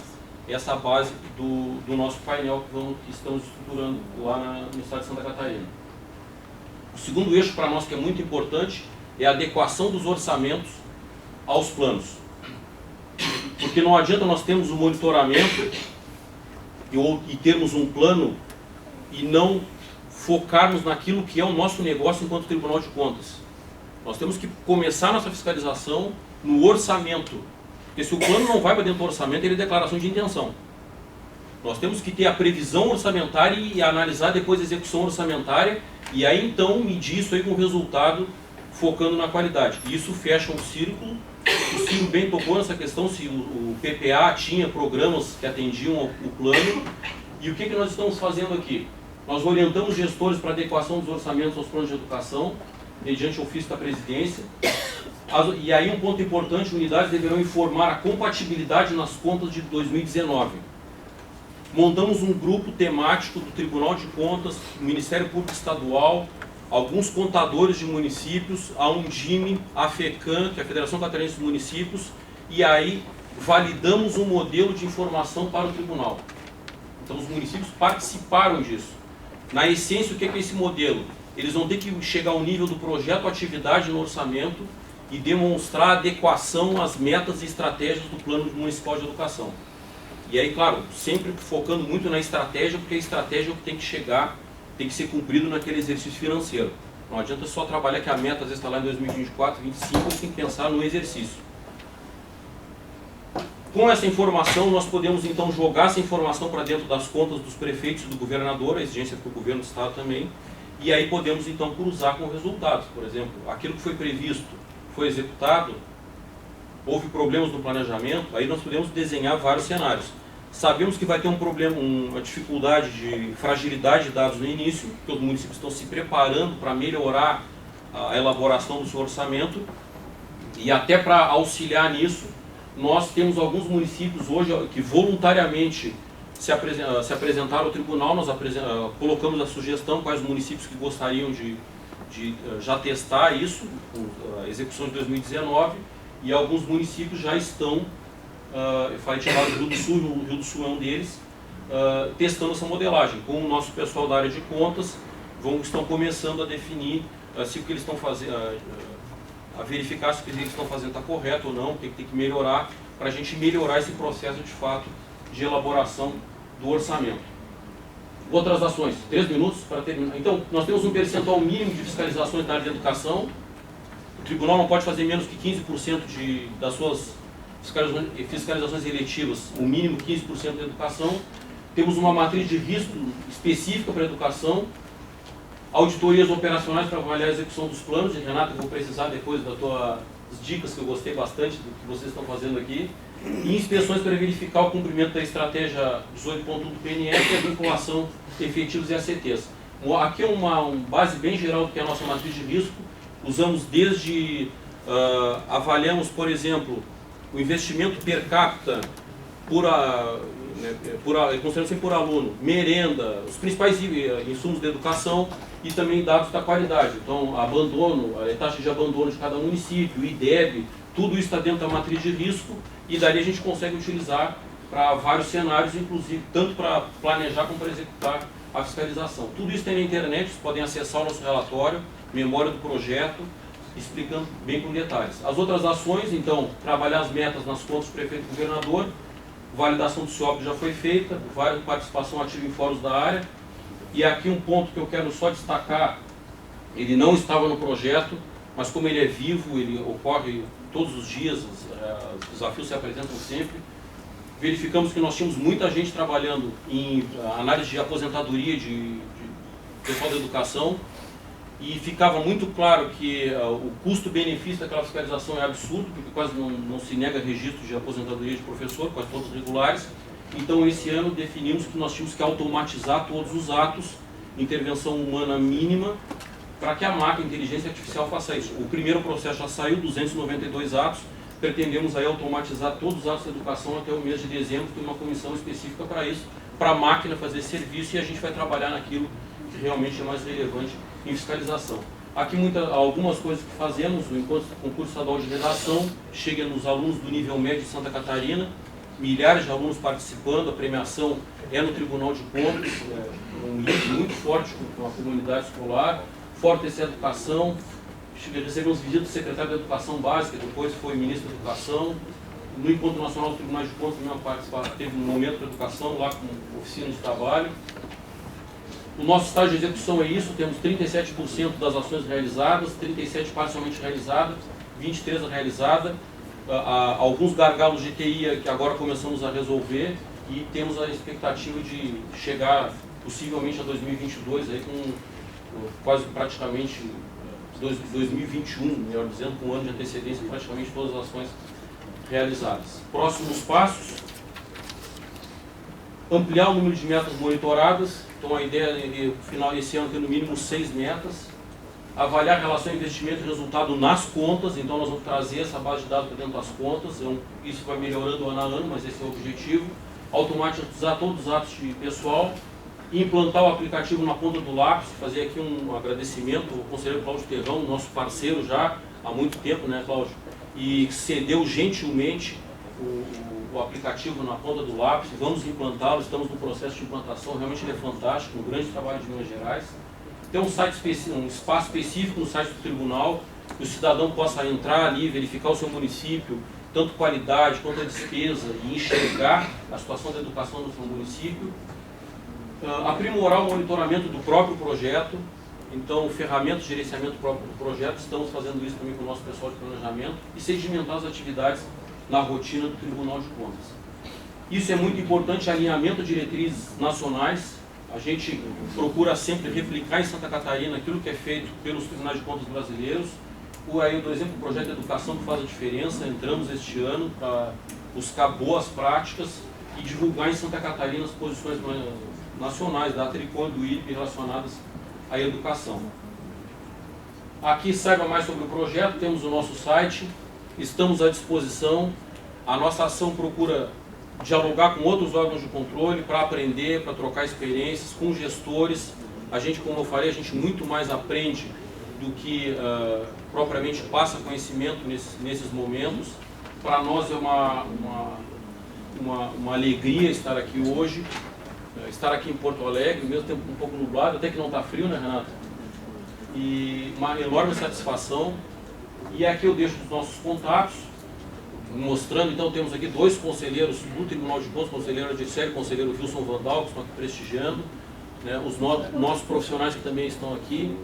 essa base do nosso painel que estamos estruturando lá no estado de Santa Catarina. O segundo eixo para nós que é muito importante é a adequação dos orçamentos aos planos. Porque não adianta nós termos um monitoramento e termos um plano e não focarmos naquilo que é o nosso negócio enquanto Tribunal de Contas. Nós temos que começar nossa fiscalização no orçamento. Porque se o plano não vai para dentro do orçamento, ele é declaração de intenção. Nós temos que ter a previsão orçamentária e analisar depois a execução orçamentária e aí então medir isso aí com o resultado, focando na qualidade. E isso fecha um círculo. O Ciro bem tocou nessa questão, se o PPA tinha programas que atendiam o plano. E o que nós estamos fazendo aqui? Nós orientamos gestores para adequação dos orçamentos aos planos de educação, mediante ofício da presidência. E aí um ponto importante, unidades deverão informar a compatibilidade nas contas de 2019. Montamos um grupo temático do Tribunal de Contas, do Ministério Público Estadual, alguns contadores de municípios, a Undime, a FECAM, que é a Federação Catarinense dos Municípios, e aí validamos um modelo de informação para o tribunal. Então os municípios participaram disso. Na essência, o que é esse modelo? Eles vão ter que chegar ao nível do projeto atividade no orçamento e demonstrar adequação às metas e estratégias do Plano Municipal de Educação. E aí, claro, sempre focando muito na estratégia, porque a estratégia é o que tem que chegar, tem que ser cumprido naquele exercício financeiro. Não adianta só trabalhar que a meta às vezes está lá em 2024, 2025, tem que pensar no exercício. Com essa informação, nós podemos então jogar essa informação para dentro das contas dos prefeitos e do governador, a exigência para o governo do estado também, e aí podemos então cruzar com resultados. Por exemplo, aquilo que foi previsto foi executado, houve problemas no planejamento, aí nós podemos desenhar vários cenários. Sabemos que vai ter um problema, uma dificuldade de fragilidade de dados no início, porque os municípios estão se preparando para melhorar a elaboração do seu orçamento, e até para auxiliar nisso, nós temos alguns municípios hoje que voluntariamente se apresentaram ao tribunal. Nós colocamos a sugestão quais municípios que gostariam de já testar isso, a execução de 2019, e alguns municípios já estão, eu falei chamado Rio do Sul, o Rio do Sul é um deles, testando essa modelagem. Com o nosso pessoal da área de contas, estão começando a definir se o que eles estão fazendo, a verificar se o que eles estão fazendo está correto ou não, o que tem que melhorar, para a gente melhorar esse processo de fato de elaboração do orçamento. Outras ações, 3 minutos para terminar. Então, nós temos um percentual mínimo de fiscalizações na área de educação. O tribunal não pode fazer menos que 15% das suas fiscalizações eletivas, o mínimo 15% da educação. Temos uma matriz de risco específica para a educação, auditorias operacionais para avaliar a execução dos planos, e Renato, eu vou precisar depois das tuas dicas, que eu gostei bastante do que vocês estão fazendo aqui, e inspeções para verificar o cumprimento da estratégia 18.1 do PNF e a vinculação de efetivos e ACTs. Aqui é uma base bem geral do que é a nossa matriz de risco. Usamos desde, avaliamos, por exemplo, o investimento per capita considerando sempre por aluno, merenda, os principais insumos da educação e também dados da qualidade. Então, abandono, a taxa de abandono de cada município, IDEB, tudo isso está dentro da matriz de risco, e dali a gente consegue utilizar para vários cenários, inclusive tanto para planejar como para executar a fiscalização. Tudo isso tem na internet, vocês podem acessar o nosso relatório, memória do projeto, explicando bem com detalhes. As outras ações, então, trabalhar as metas nas contas do prefeito e governador, validação do CIOP já foi feita, participação ativa em fóruns da área, e aqui um ponto que eu quero só destacar, ele não estava no projeto, mas como ele é vivo, ele ocorre todos os dias, os desafios se apresentam sempre. Verificamos que nós tínhamos muita gente trabalhando em análise de aposentadoria de pessoal da educação, e ficava muito claro que o custo-benefício daquela fiscalização é absurdo, porque quase não se nega registro de aposentadoria de professor, quase todos regulares. Então, esse ano definimos que nós tínhamos que automatizar todos os atos, intervenção humana mínima, para que a máquina, a inteligência artificial, faça isso. O primeiro processo já saiu, 292 atos, pretendemos aí automatizar todos os atos de educação até o mês de dezembro, tem uma comissão específica para isso, para a máquina fazer esse serviço, e a gente vai trabalhar naquilo que realmente é mais relevante em fiscalização. Aqui algumas coisas que fazemos, o concurso estadual de redação chega nos alunos do nível médio de Santa Catarina, milhares de alunos participando, a premiação é no Tribunal de Contas, um link muito forte com a comunidade escolar, fortalecer a educação. Recebemos visita do secretário da Educação Básica, depois foi ministro da Educação. No Encontro Nacional dos Tribunais de Contas também teve um momento de educação lá com oficina de trabalho. O nosso estágio de execução é isso, temos 37% das ações realizadas, 37% parcialmente realizadas, 23% realizadas, alguns gargalos de TI que agora começamos a resolver, e temos a expectativa de chegar possivelmente a 2022 aí com quase praticamente 2021, melhor dizendo, com um ano de antecedência, praticamente todas as ações realizadas. Próximos passos: ampliar o número de metas monitoradas. Então a ideia é, no final desse ano, ter no mínimo 6 metas. avaliar a relação investimento e resultado nas contas, então nós vamos trazer essa base de dados para dentro das contas, isso vai melhorando ano a ano, mas esse é o objetivo. Automatizar todos os atos de pessoal, implantar o aplicativo na ponta do lápis, fazer aqui um agradecimento ao conselheiro Cláudio Terrão, nosso parceiro já há muito tempo, né, Cláudio? E cedeu gentilmente o aplicativo na ponta do lápis, vamos implantá-lo, estamos no processo de implantação, realmente ele é fantástico, um grande trabalho de Minas Gerais. Tem um espaço específico no site do tribunal, que o cidadão possa entrar ali, verificar o seu município, tanto qualidade quanto a despesa, e enxergar a situação da educação no seu município. Aprimorar o monitoramento do próprio projeto, então ferramentas de gerenciamento próprio do projeto, estamos fazendo isso também com o nosso pessoal de planejamento, e sedimentar as atividades na rotina do Tribunal de Contas. Isso é muito importante, alinhamento de diretrizes nacionais. A gente procura sempre replicar em Santa Catarina aquilo que é feito pelos Tribunais de Contas brasileiros. Aí eu dou exemplo do projeto de educação que faz a diferença. Entramos este ano para buscar boas práticas e divulgar em Santa Catarina as posições nacionais da Tricom e do IRB relacionadas à educação. Aqui saiba mais sobre o projeto, temos o nosso site, estamos à disposição. A nossa ação procura dialogar com outros órgãos de controle para aprender, para trocar experiências com gestores. A gente, como eu falei, a gente muito mais aprende do que propriamente passa conhecimento nesses momentos. Para nós é uma alegria estar aqui hoje, estar aqui em Porto Alegre, mesmo tempo um pouco nublado, até que não está frio, né, Renato? E uma enorme satisfação. E aqui eu deixo os nossos contatos, mostrando, então temos aqui dois conselheiros do Tribunal de Contas, conselheiro Adicélio e conselheiro Wilson Vandal, que estão aqui prestigiando, né, os nossos profissionais que também estão aqui.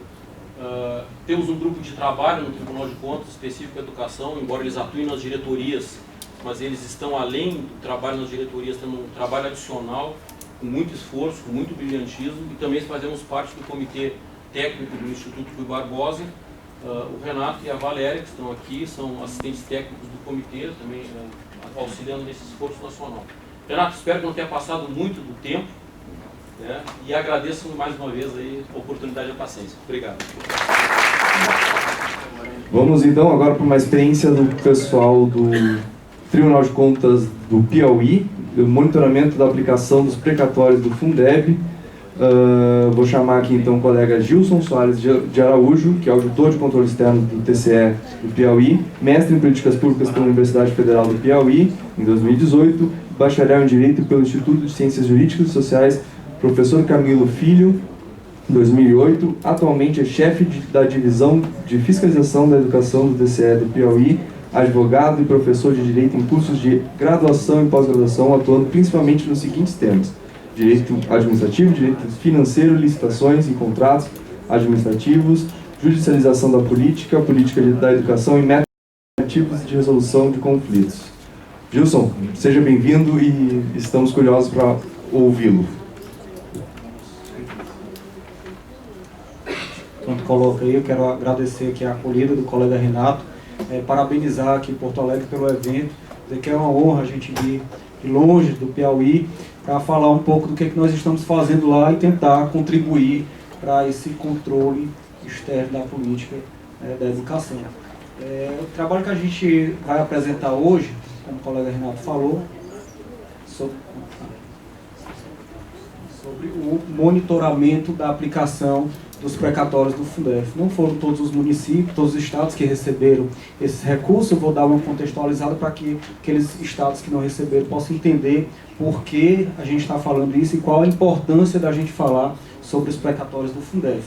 Temos um grupo de trabalho no Tribunal de Contas, específico à educação, embora eles atuem nas diretorias, mas eles estão além do trabalho nas diretorias, tendo um trabalho adicional, com muito esforço, com muito brilhantismo, e também fazemos parte do comitê técnico do Instituto Rui Barbosa. O Renato e a Valéria, que estão aqui, são assistentes técnicos do comitê, também auxiliando nesse esforço nacional. Renato, espero que não tenha passado muito do tempo, né, e agradeço mais uma vez aí a oportunidade e a paciência. Obrigado. Vamos então agora para uma experiência do pessoal do Tribunal de Contas do Piauí, o monitoramento da aplicação dos precatórios do Fundeb. Vou chamar aqui então o colega Gilson Soares de Araújo, que é auditor de controle externo do TCE do Piauí, mestre em políticas públicas pela Universidade Federal do Piauí, em 2018, bacharel em Direito pelo Instituto de Ciências Jurídicas e Sociais, professor Camilo Filho, 2008, atualmente é chefe da Divisão de Fiscalização da Educação do TCE do Piauí, advogado e professor de Direito em cursos de graduação e pós-graduação, atuando principalmente nos seguintes temas: direito administrativo, direito financeiro, licitações e contratos administrativos, judicialização da política, política da educação e métodos de resolução de conflitos. Gilson, seja bem-vindo e estamos curiosos para ouvi-lo. Quando coloca aí, eu quero agradecer aqui a acolhida do colega Renato, parabenizar aqui Porto Alegre pelo evento, dizer que é uma honra a gente vir de longe do Piauí para falar um pouco do que nós estamos fazendo lá e tentar contribuir para esse controle externo da política da educação. O trabalho que a gente vai apresentar hoje, como o colega Renato falou, sobre o monitoramento da aplicação dos precatórios do Fundef. Não foram todos os municípios, todos os estados que receberam esses recursos. Eu vou dar uma contextualizada para que aqueles estados que não receberam possam entender por que a gente está falando isso e qual a importância da gente falar sobre os precatórios do Fundef.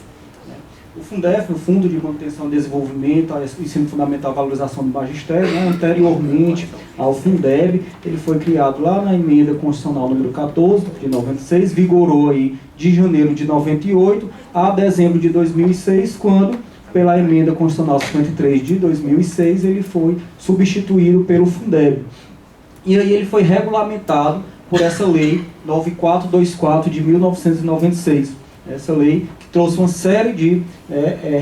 O Fundef, o Fundo de Manutenção e Desenvolvimento, Ensino Fundamental e Valorização do Magistério, anteriormente ao Fundeb, ele foi criado lá na Emenda Constitucional número 14, de 96, vigorou aí de janeiro de 98 a dezembro de 2006, quando, pela Emenda Constitucional 53 de 2006, ele foi substituído pelo Fundeb. E aí ele foi regulamentado por essa Lei 9424 de 1996. Essa lei que trouxe uma série de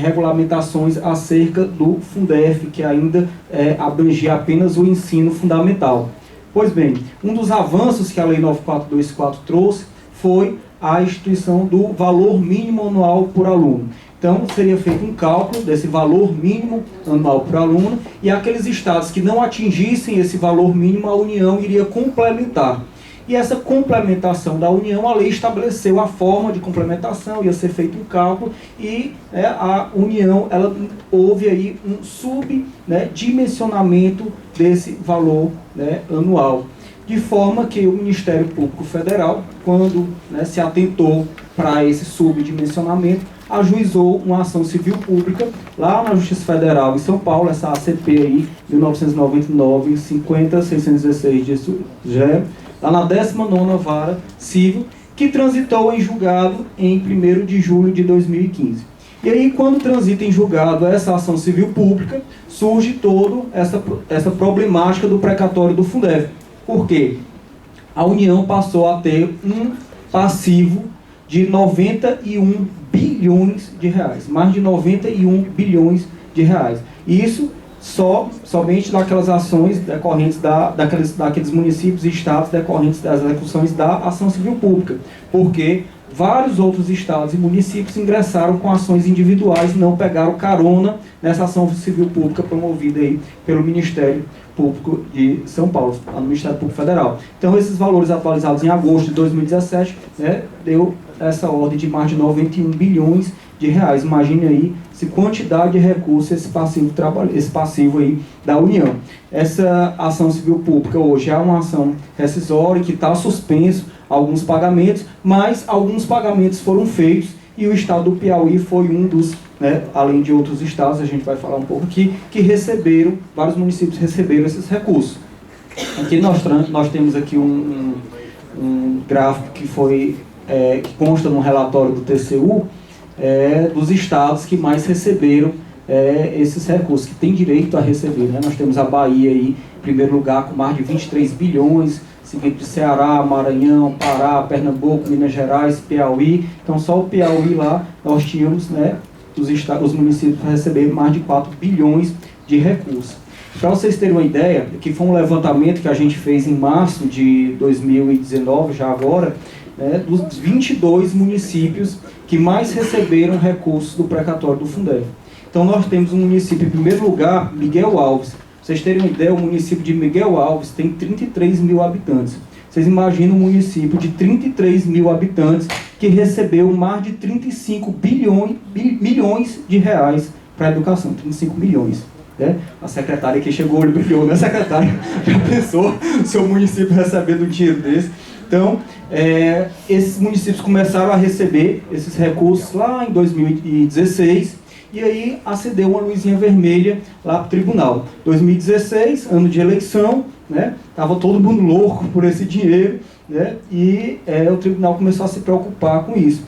regulamentações acerca do Fundef, que ainda abrangia apenas o ensino fundamental. Pois bem, um dos avanços que a Lei 9424 trouxe foi a instituição do valor mínimo anual por aluno. Então, seria feito um cálculo desse valor mínimo anual por aluno, e aqueles estados que não atingissem esse valor mínimo, a União iria complementar. E essa complementação da União, a lei estabeleceu a forma de complementação, ia ser feito um cálculo, e a União, houve aí um subdimensionamento desse valor anual. De forma que o Ministério Público Federal, quando se atentou para esse subdimensionamento, ajuizou uma ação civil pública lá na Justiça Federal em São Paulo, essa ACP aí, 1999, 50.616 lá na 19ª Vara Civil, que transitou em julgado em 1º de julho de 2015. E aí, quando transita em julgado essa ação civil pública, surge toda essa problemática do precatório do Fundef. Por quê? A União passou a ter um passivo de 91 bilhões de reais, mais de 91 bilhões de reais. Isso somente daquelas ações decorrentes daqueles municípios e estados decorrentes das execuções da ação civil pública, porque vários outros estados e municípios ingressaram com ações individuais e não pegaram carona nessa ação civil pública promovida aí pelo Ministério Público de São Paulo, no Ministério Público Federal. Então, esses valores atualizados em agosto de 2017, deu essa ordem de mais de 91 bilhões de reais. Imagine aí se quantidade de recursos esse passivo aí da União. Essa ação civil pública hoje é uma ação rescisória que está suspenso alguns pagamentos, mas alguns pagamentos foram feitos e o estado do Piauí foi um dos, além de outros estados, a gente vai falar um pouco aqui, que receberam, vários municípios receberam esses recursos. Aqui nós temos aqui um gráfico que que consta no relatório do TCU, dos estados que mais receberam esses recursos, que têm direito a receber. Nós temos a Bahia aí, em primeiro lugar, com mais de 23 bilhões, seguido de Ceará, Maranhão, Pará, Pernambuco, Minas Gerais, Piauí. Então, só o Piauí lá, nós tínhamos os municípios para receber mais de 4 bilhões de recursos. Para vocês terem uma ideia, que foi um levantamento que a gente fez em março de 2019, já agora, dos 22 municípios que mais receberam recursos do precatório do Fundef. Então, nós temos um município, em primeiro lugar, Miguel Alves. Pra vocês terem uma ideia, o município de Miguel Alves tem 33 mil habitantes. Vocês imaginam um município de 33 mil habitantes que recebeu mais de 35 milhões de reais para a educação. 35 milhões. A secretária que chegou, ele brilhou, né, secretária? Já pensou o seu município recebendo um dinheiro desse? Então, esses municípios começaram a receber esses recursos lá em 2016, e aí acendeu uma luzinha vermelha lá para o tribunal. 2016, ano de eleição, estava todo mundo louco por esse dinheiro, e o tribunal começou a se preocupar com isso.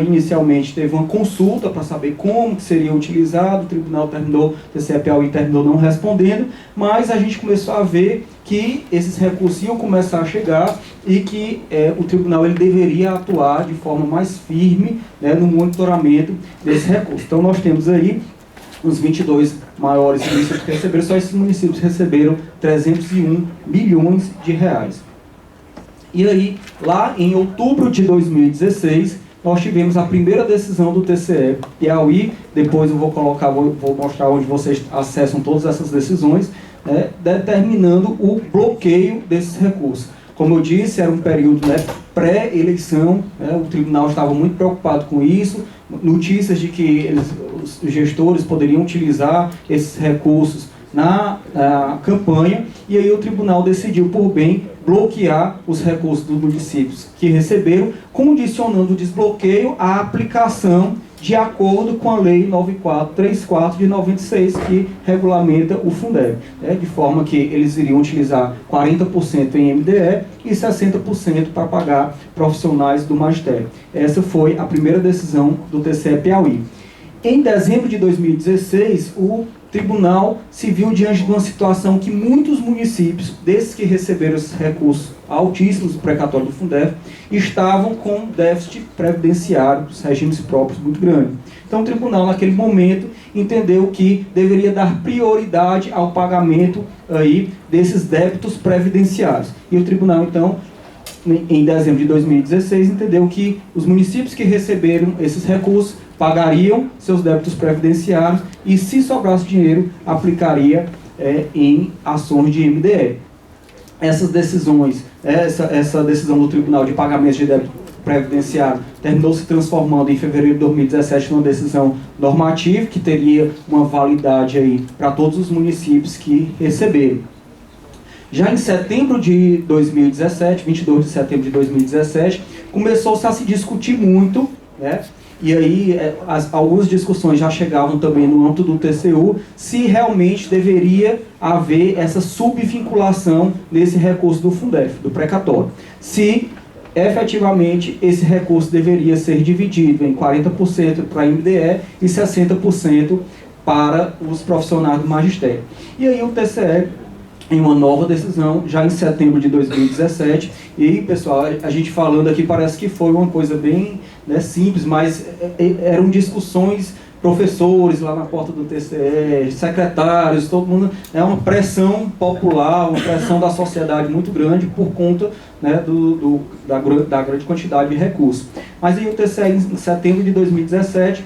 Inicialmente teve uma consulta para saber como que seria utilizado, o tribunal o TCE Piauí terminou não respondendo, mas a gente começou a ver que esses recursos iam começar a chegar e que o tribunal ele deveria atuar de forma mais firme no monitoramento desse recurso. Então, nós temos aí os 22 maiores municípios que receberam, só esses municípios receberam 301 milhões de reais. E aí, lá em outubro de 2016, nós tivemos a primeira decisão do TCE Piauí, depois eu vou mostrar onde vocês acessam todas essas decisões, determinando o bloqueio desses recursos. Como eu disse, era um período pré-eleição, o tribunal estava muito preocupado com isso, notícias de que os gestores poderiam utilizar esses recursos na campanha, e aí o tribunal decidiu por bem bloquear os recursos dos municípios que receberam, condicionando o desbloqueio à aplicação de acordo com a Lei 9434 de 96, que regulamenta o Fundef, de forma que eles iriam utilizar 40% em MDE e 60% para pagar profissionais do magistério. Essa foi a primeira decisão do TCE Piauí. Em dezembro de 2016, o tribunal se viu diante de uma situação que muitos municípios, desses que receberam esses recursos altíssimos do precatório do Fundef, estavam com déficit previdenciário dos regimes próprios muito grande. Então o tribunal, naquele momento, entendeu que deveria dar prioridade ao pagamento aí desses débitos previdenciários. E o tribunal, então, em dezembro de 2016, entendeu que os municípios que receberam esses recursos pagariam seus débitos previdenciários e, se sobrasse dinheiro, aplicaria em ações de MDE. Essas decisões, essa decisão do Tribunal de Pagamento de Débito Previdenciário terminou se transformando em fevereiro de 2017 numa decisão normativa que teria uma validade aí para todos os municípios que receberam. Já em setembro de 2017, 22 de setembro de 2017, começou-se a se discutir muito, né? E aí algumas discussões já chegavam também no âmbito do TCU, se realmente deveria haver essa subvinculação nesse recurso do Fundef, do precatório. Se efetivamente esse recurso deveria ser dividido em 40% para a MDE e 60% para os profissionais do magistério. E aí o TCE, em uma nova decisão, já em setembro de 2017, e aí, pessoal, a gente falando aqui parece que foi uma coisa bem, né, simples, mas eram discussões, professores lá na porta do TCE, secretários, todo mundo, uma pressão popular, uma pressão da sociedade muito grande por conta, né, da grande quantidade de recursos. Mas aí o TCE, em setembro de 2017,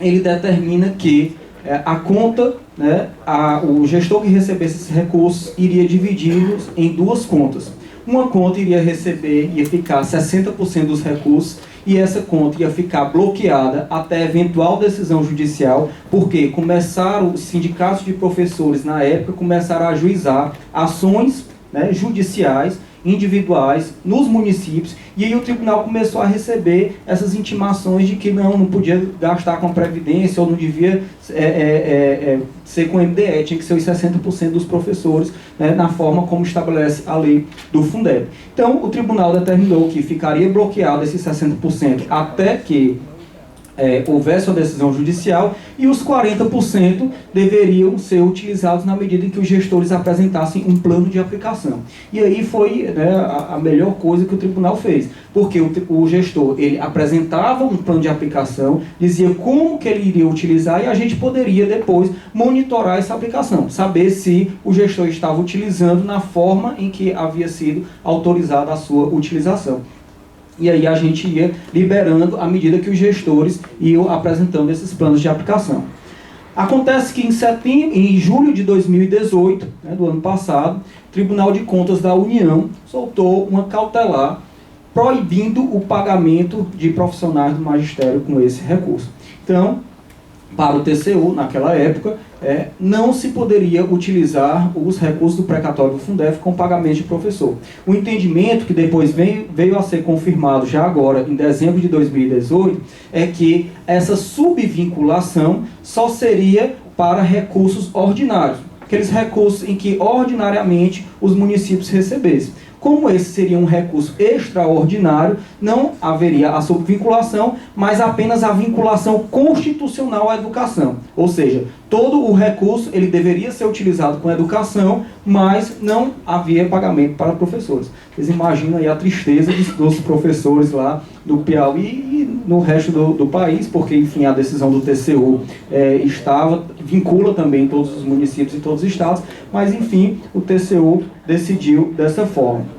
ele determina que a conta, né, o gestor que recebesse esses recursos iria dividi-los em duas contas. Uma conta ia ficar 60% dos recursos e essa conta ia ficar bloqueada até eventual decisão judicial, porque os sindicatos de professores na época começaram a ajuizar ações, né, judiciais individuais nos municípios, e aí o tribunal começou a receber essas intimações de que não podia gastar com a Previdência, ou não devia ser com MDE, tinha que ser os 60% dos professores, né, na forma como estabelece a lei do Fundeb. Então, o tribunal determinou que ficaria bloqueado esses 60% até que houvesse uma decisão judicial, e os 40% deveriam ser utilizados na medida em que os gestores apresentassem um plano de aplicação. E aí foi, né, a melhor coisa que o tribunal fez, porque o gestor ele apresentava um plano de aplicação, dizia como que ele iria utilizar, e a gente poderia depois monitorar essa aplicação, saber se o gestor estava utilizando na forma em que havia sido autorizada a sua utilização. E aí a gente ia liberando à medida que os gestores iam apresentando esses planos de aplicação. Acontece que em julho de 2018, né, do ano passado, o Tribunal de Contas da União soltou uma cautelar proibindo o pagamento de profissionais do magistério com esse recurso. Então, para o TCU, naquela época, não se poderia utilizar os recursos do precatório do Fundef com pagamento de professor. O entendimento, que depois veio a ser confirmado já agora, em dezembro de 2018, é que essa subvinculação só seria para recursos ordinários, aqueles recursos em que ordinariamente os municípios recebessem. Como esse seria um recurso extraordinário, não haveria a subvinculação, mas apenas a vinculação constitucional à educação. Ou seja, todo o recurso ele deveria ser utilizado com educação, mas não havia pagamento para professores. Vocês imaginam aí a tristeza dos professores lá do Piauí e no resto do país, porque, enfim, a decisão do TCU vincula também todos os municípios e todos os estados, mas, enfim, o TCU decidiu dessa forma.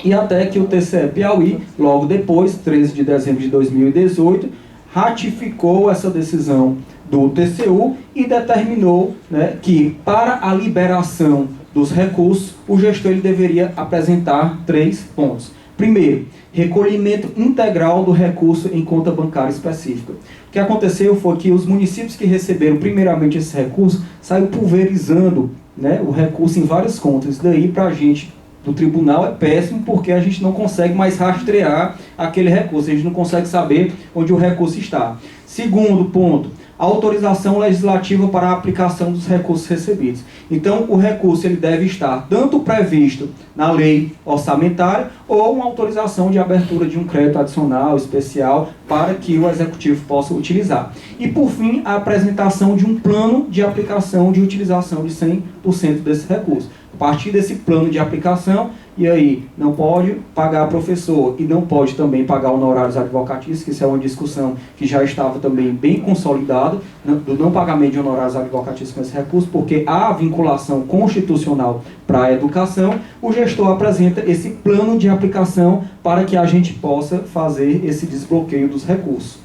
E até que o TCE Piauí, logo depois, 13 de dezembro de 2018, ratificou essa decisão do TCU e determinou, né, que para a liberação dos recursos, o gestor ele deveria apresentar 3 pontos. Primeiro, recolhimento integral do recurso em conta bancária específica. O que aconteceu foi que os municípios que receberam primeiramente esse recurso saíram pulverizando, né, o recurso em várias contas. Isso daí, para a gente do tribunal, é péssimo, porque a gente não consegue mais rastrear aquele recurso, a gente não consegue saber onde o recurso está. Segundo ponto, autorização legislativa para a aplicação dos recursos recebidos. Então, o recurso ele deve estar tanto previsto na lei orçamentária ou uma autorização de abertura de um crédito adicional especial para que o executivo possa utilizar. E, por fim, a apresentação de um plano de aplicação de utilização de 100% desse recurso. A partir desse plano de aplicação, e aí não pode pagar professor e não pode também pagar honorários advocatícios, que isso é uma discussão que já estava também bem consolidada, do não pagamento de honorários advocatícios com esse recurso, porque há vinculação constitucional para a educação. O gestor apresenta esse plano de aplicação para que a gente possa fazer esse desbloqueio dos recursos.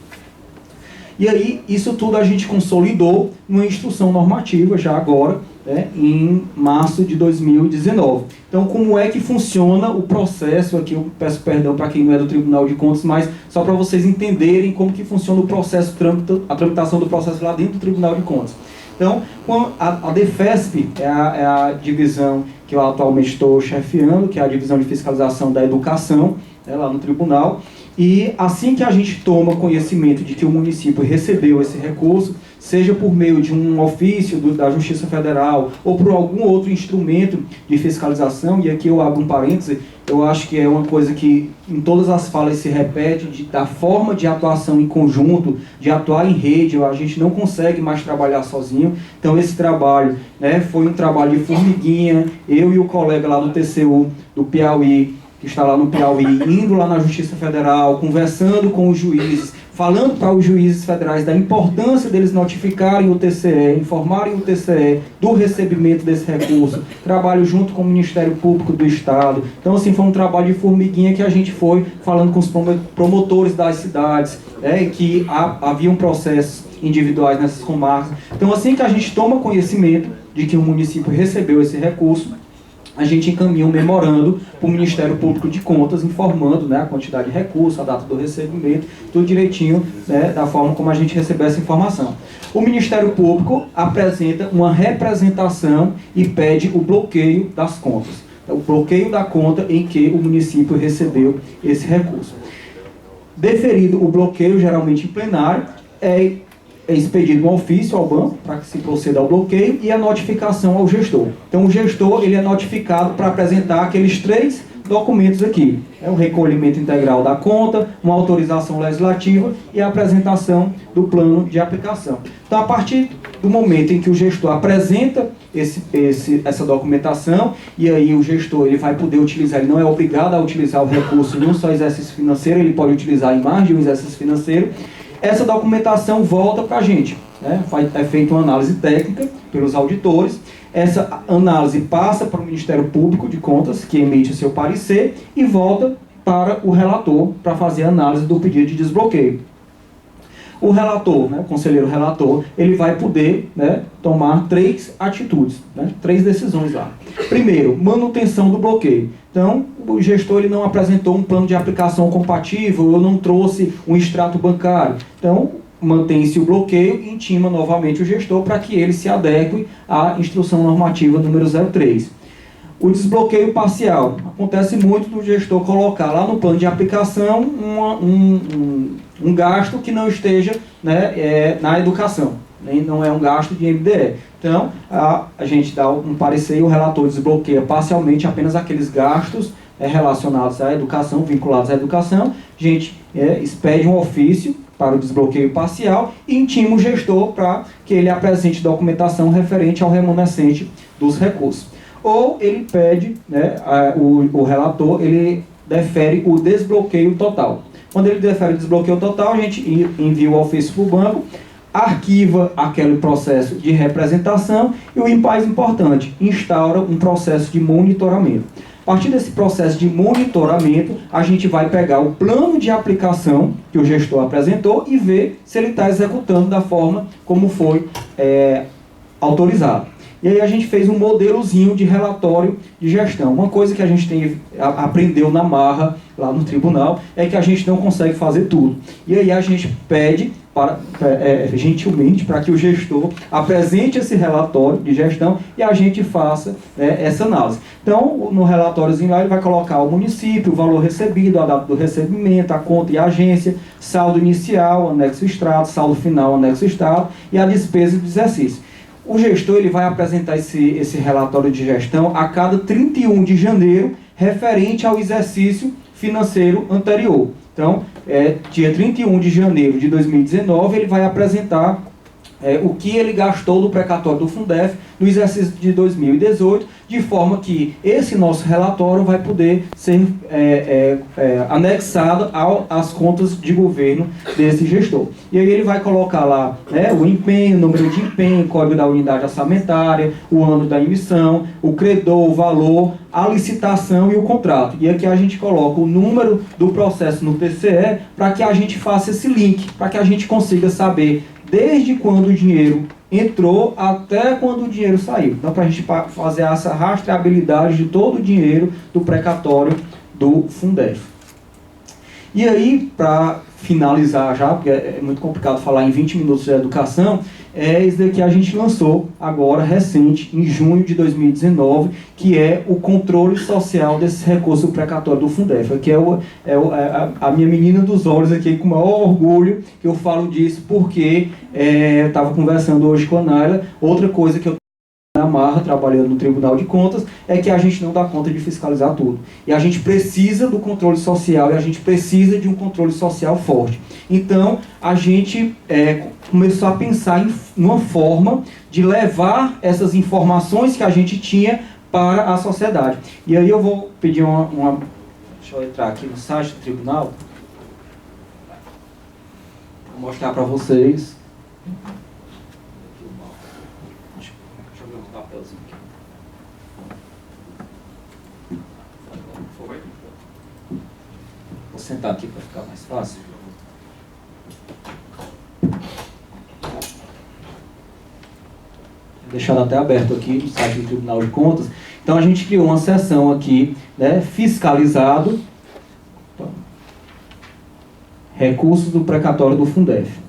E aí, isso tudo a gente consolidou numa instrução normativa, já agora, né, em março de 2019. Então, como é que funciona o processo? Aqui eu peço perdão para quem não é do Tribunal de Contas, mas só para vocês entenderem como que funciona o processo, a tramitação do processo lá dentro do Tribunal de Contas. Então, a DEFESP é a divisão que eu atualmente estou chefiando, que é a divisão de fiscalização da educação, lá no tribunal. E assim que a gente toma conhecimento de que o município recebeu esse recurso, seja por meio de um ofício da Justiça Federal ou por algum outro instrumento de fiscalização, e aqui eu abro um parêntese, eu acho que é uma coisa que em todas as falas se repete, da forma de atuação em conjunto, de atuar em rede, a gente não consegue mais trabalhar sozinho. Então esse trabalho, né, foi um trabalho de formiguinha, eu e o colega lá do TCU, do Piauí, que está lá no Piauí, indo lá na Justiça Federal, conversando com os juízes, falando para os juízes federais da importância deles notificarem o TCE, informarem o TCE do recebimento desse recurso, trabalho junto com o Ministério Público do Estado. Então, assim, foi um trabalho de formiguinha que a gente foi falando com os promotores das cidades, que haviam processos individuais nessas comarcas. Então, assim que a gente toma conhecimento de que o município recebeu esse recurso, a gente encaminha um memorando para o Ministério Público de Contas, informando, né, a quantidade de recursos, a data do recebimento, tudo direitinho, né, da forma como a gente recebeu essa informação. O Ministério Público apresenta uma representação e pede o bloqueio das contas. Então, o bloqueio da conta em que o município recebeu esse recurso. Deferido o bloqueio, geralmente em plenário, é expedido um ofício ao banco para que se proceda ao bloqueio e a notificação ao gestor. Então o gestor ele é notificado para apresentar aqueles 3 documentos aqui. É o recolhimento integral da conta, uma autorização legislativa e a apresentação do plano de aplicação. Então a partir do momento em que o gestor apresenta essa documentação, e aí o gestor ele vai poder utilizar, ele não é obrigado a utilizar o recurso em um só exercício financeiro, ele pode utilizar em mais de um exercício financeiro. Essa documentação volta para a gente, né? É feita uma análise técnica pelos auditores, essa análise passa para o Ministério Público de Contas, que emite o seu parecer, e volta para o relator para fazer a análise do pedido de desbloqueio. O relator, né, o conselheiro relator, ele vai poder, né, tomar 3 atitudes, né, 3 decisões lá. Primeiro, manutenção do bloqueio. Então, o gestor ele não apresentou um plano de aplicação compatível, ou não trouxe um extrato bancário. Então, mantém-se o bloqueio e intima novamente o gestor para que ele se adeque à instrução normativa número 03. O desbloqueio parcial. Acontece muito do gestor colocar lá no plano de aplicação um gasto que não esteja, né, na educação. Não é um gasto de MDE. Então, a gente dá um parecer e o relator desbloqueia parcialmente apenas aqueles gastos relacionados à educação, vinculados à educação. A gente expede um ofício para o desbloqueio parcial e intima o gestor para que ele apresente documentação referente ao remanescente dos recursos. Ou ele pede, né, o relator, ele defere o desbloqueio total. Quando ele defere o desbloqueio total, a gente envia o ofício para o banco, arquiva aquele processo de representação e o mais importante, instaura um processo de monitoramento. A partir desse processo de monitoramento, a gente vai pegar o plano de aplicação que o gestor apresentou e ver se ele está executando da forma como foi autorizado. E aí a gente fez um modelozinho de relatório de gestão. Uma coisa que a gente aprendeu na marra lá no tribunal é que a gente não consegue fazer tudo. E aí a gente pede gentilmente para que o gestor apresente esse relatório de gestão e a gente faça essa análise. Então, no relatóriozinho lá ele vai colocar o município, o valor recebido, a data do recebimento, a conta e a agência, saldo inicial, anexo extrato, saldo final, anexo extrato e a despesa do exercício. O gestor ele vai apresentar esse relatório de gestão a cada 31 de janeiro, referente ao exercício financeiro anterior. Então, dia 31 de janeiro de 2019, ele vai apresentar o que ele gastou do precatório do Fundef no exercício de 2018, de forma que esse nosso relatório vai poder ser anexado às contas de governo desse gestor. E aí ele vai colocar lá, né, o empenho, o número de empenho, código da unidade orçamentária, o ano da emissão, o credor, o valor, a licitação e o contrato. E aqui a gente coloca o número do processo no TCE para que a gente faça esse link, para que a gente consiga saber desde quando o dinheiro entrou até quando o dinheiro saiu. Então, para a gente fazer essa rastreabilidade de todo o dinheiro do precatório do Fundef. E aí, para finalizar já, porque é muito complicado falar em 20 minutos de educação, é isso daqui que a gente lançou agora, recente, em junho de 2019, que é o controle social desses recursos do precatório do Fundef. Aqui a minha menina dos olhos aqui, com o maior orgulho que eu falo disso, porque eu estava conversando hoje com a Naila. Outra coisa que eu na marra, trabalhando no Tribunal de Contas, é que a gente não dá conta de fiscalizar tudo. E a gente precisa do controle social, e a gente precisa de um controle social forte. Então, a gente começou a pensar em uma forma de levar essas informações que a gente tinha para a sociedade. E aí eu vou pedir deixa eu entrar aqui no site do Tribunal. Vou mostrar para vocês. Vou sentar aqui para ficar mais fácil. Deixado até aberto aqui no site do Tribunal de Contas. Então a gente criou uma seção aqui, né, fiscalizado, recursos do precatório do Fundef.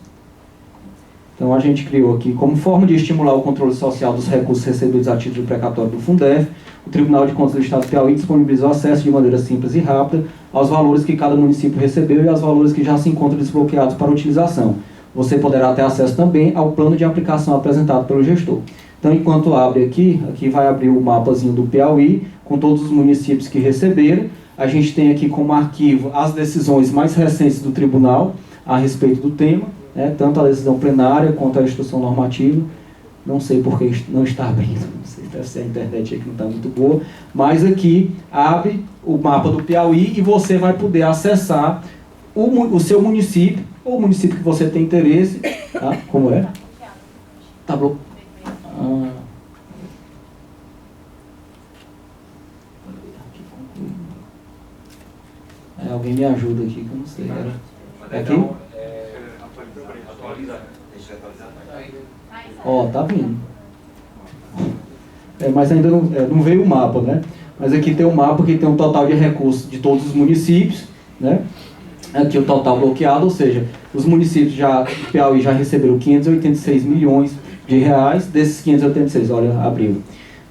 Então a gente criou aqui, como forma de estimular o controle social dos recursos recebidos a título do precatório do Fundef, o Tribunal de Contas do Estado do Piauí disponibilizou acesso de maneira simples e rápida aos valores que cada município recebeu e aos valores que já se encontram desbloqueados para utilização. Você poderá ter acesso também ao plano de aplicação apresentado pelo gestor. Então, enquanto abre aqui vai abrir o mapazinho do Piauí, com todos os municípios que receberam. A gente tem aqui como arquivo as decisões mais recentes do Tribunal a respeito do tema, né, tanto a decisão plenária quanto a instrução normativa. Não sei por que não está abrindo, não sei, deve ser a internet aí que não está muito boa, mas aqui abre o mapa do Piauí e você vai poder acessar o seu município, ou o município que você tem interesse, tá? Como é? Tá bom. Alguém me ajuda aqui, que eu não sei. É aqui? Ó, tá vindo. Mas ainda não veio o mapa, né? Mas aqui tem um mapa que tem um total de recursos de todos os municípios, né? Aqui o total bloqueado, ou seja, os municípios do Piauí já receberam 586 milhões de reais, desses 586, olha, abriu.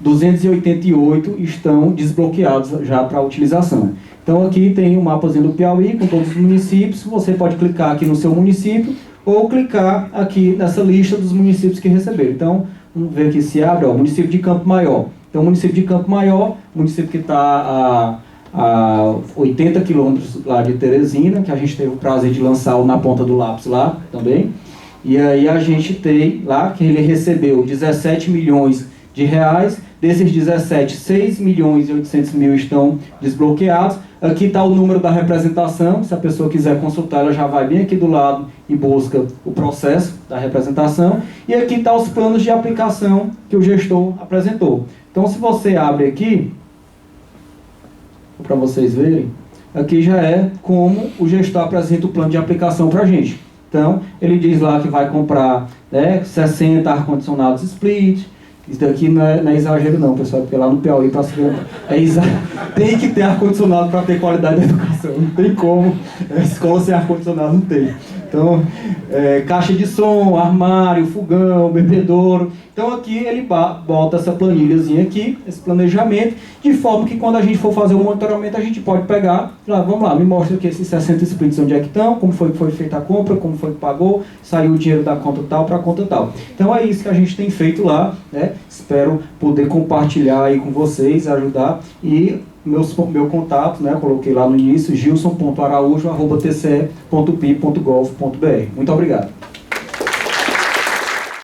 288 estão desbloqueados já para utilização. Então aqui tem um mapazinho do Piauí com todos os municípios, você pode clicar aqui no seu município ou clicar aqui nessa lista dos municípios que receberam. Então, vamos ver aqui se abre, ó, município de Campo Maior. Então, o município de Campo Maior, município que está a 80 quilômetros lá de Teresina, que a gente teve o prazer de lançar o Na Ponta do Lápis lá também. E aí a gente tem lá que ele recebeu 17 milhões de reais, desses 17, 6 milhões e 800 mil estão desbloqueados. Aqui está o número da representação, se a pessoa quiser consultar, ela já vai bem aqui do lado e busca o processo da representação. E aqui está os planos de aplicação que o gestor apresentou. Então, se você abre aqui, para vocês verem, aqui já é como o gestor apresenta o plano de aplicação para a gente. Então, ele diz lá que vai comprar 60 ar-condicionados split. Isso daqui não é exagero não, pessoal, porque lá no Piauí para se ver, tem que ter ar-condicionado para ter qualidade da educação, não tem como, escola sem ar-condicionado não tem. Então, caixa de som, armário, fogão, bebedouro. Então aqui ele bota essa planilhazinha aqui, esse planejamento, de forma que quando a gente for fazer o monitoramento, a gente pode pegar, vamos lá, me mostra aqui esses 60 splits onde é que estão, como foi que foi feita a compra, como foi que pagou, saiu o dinheiro da conta tal para a conta tal. Então é isso que a gente tem feito lá, né? Espero poder compartilhar aí com vocês, ajudar, e meu contato, né, coloquei lá no início, gilson.araújo@tce.pi.gov.br. Muito obrigado.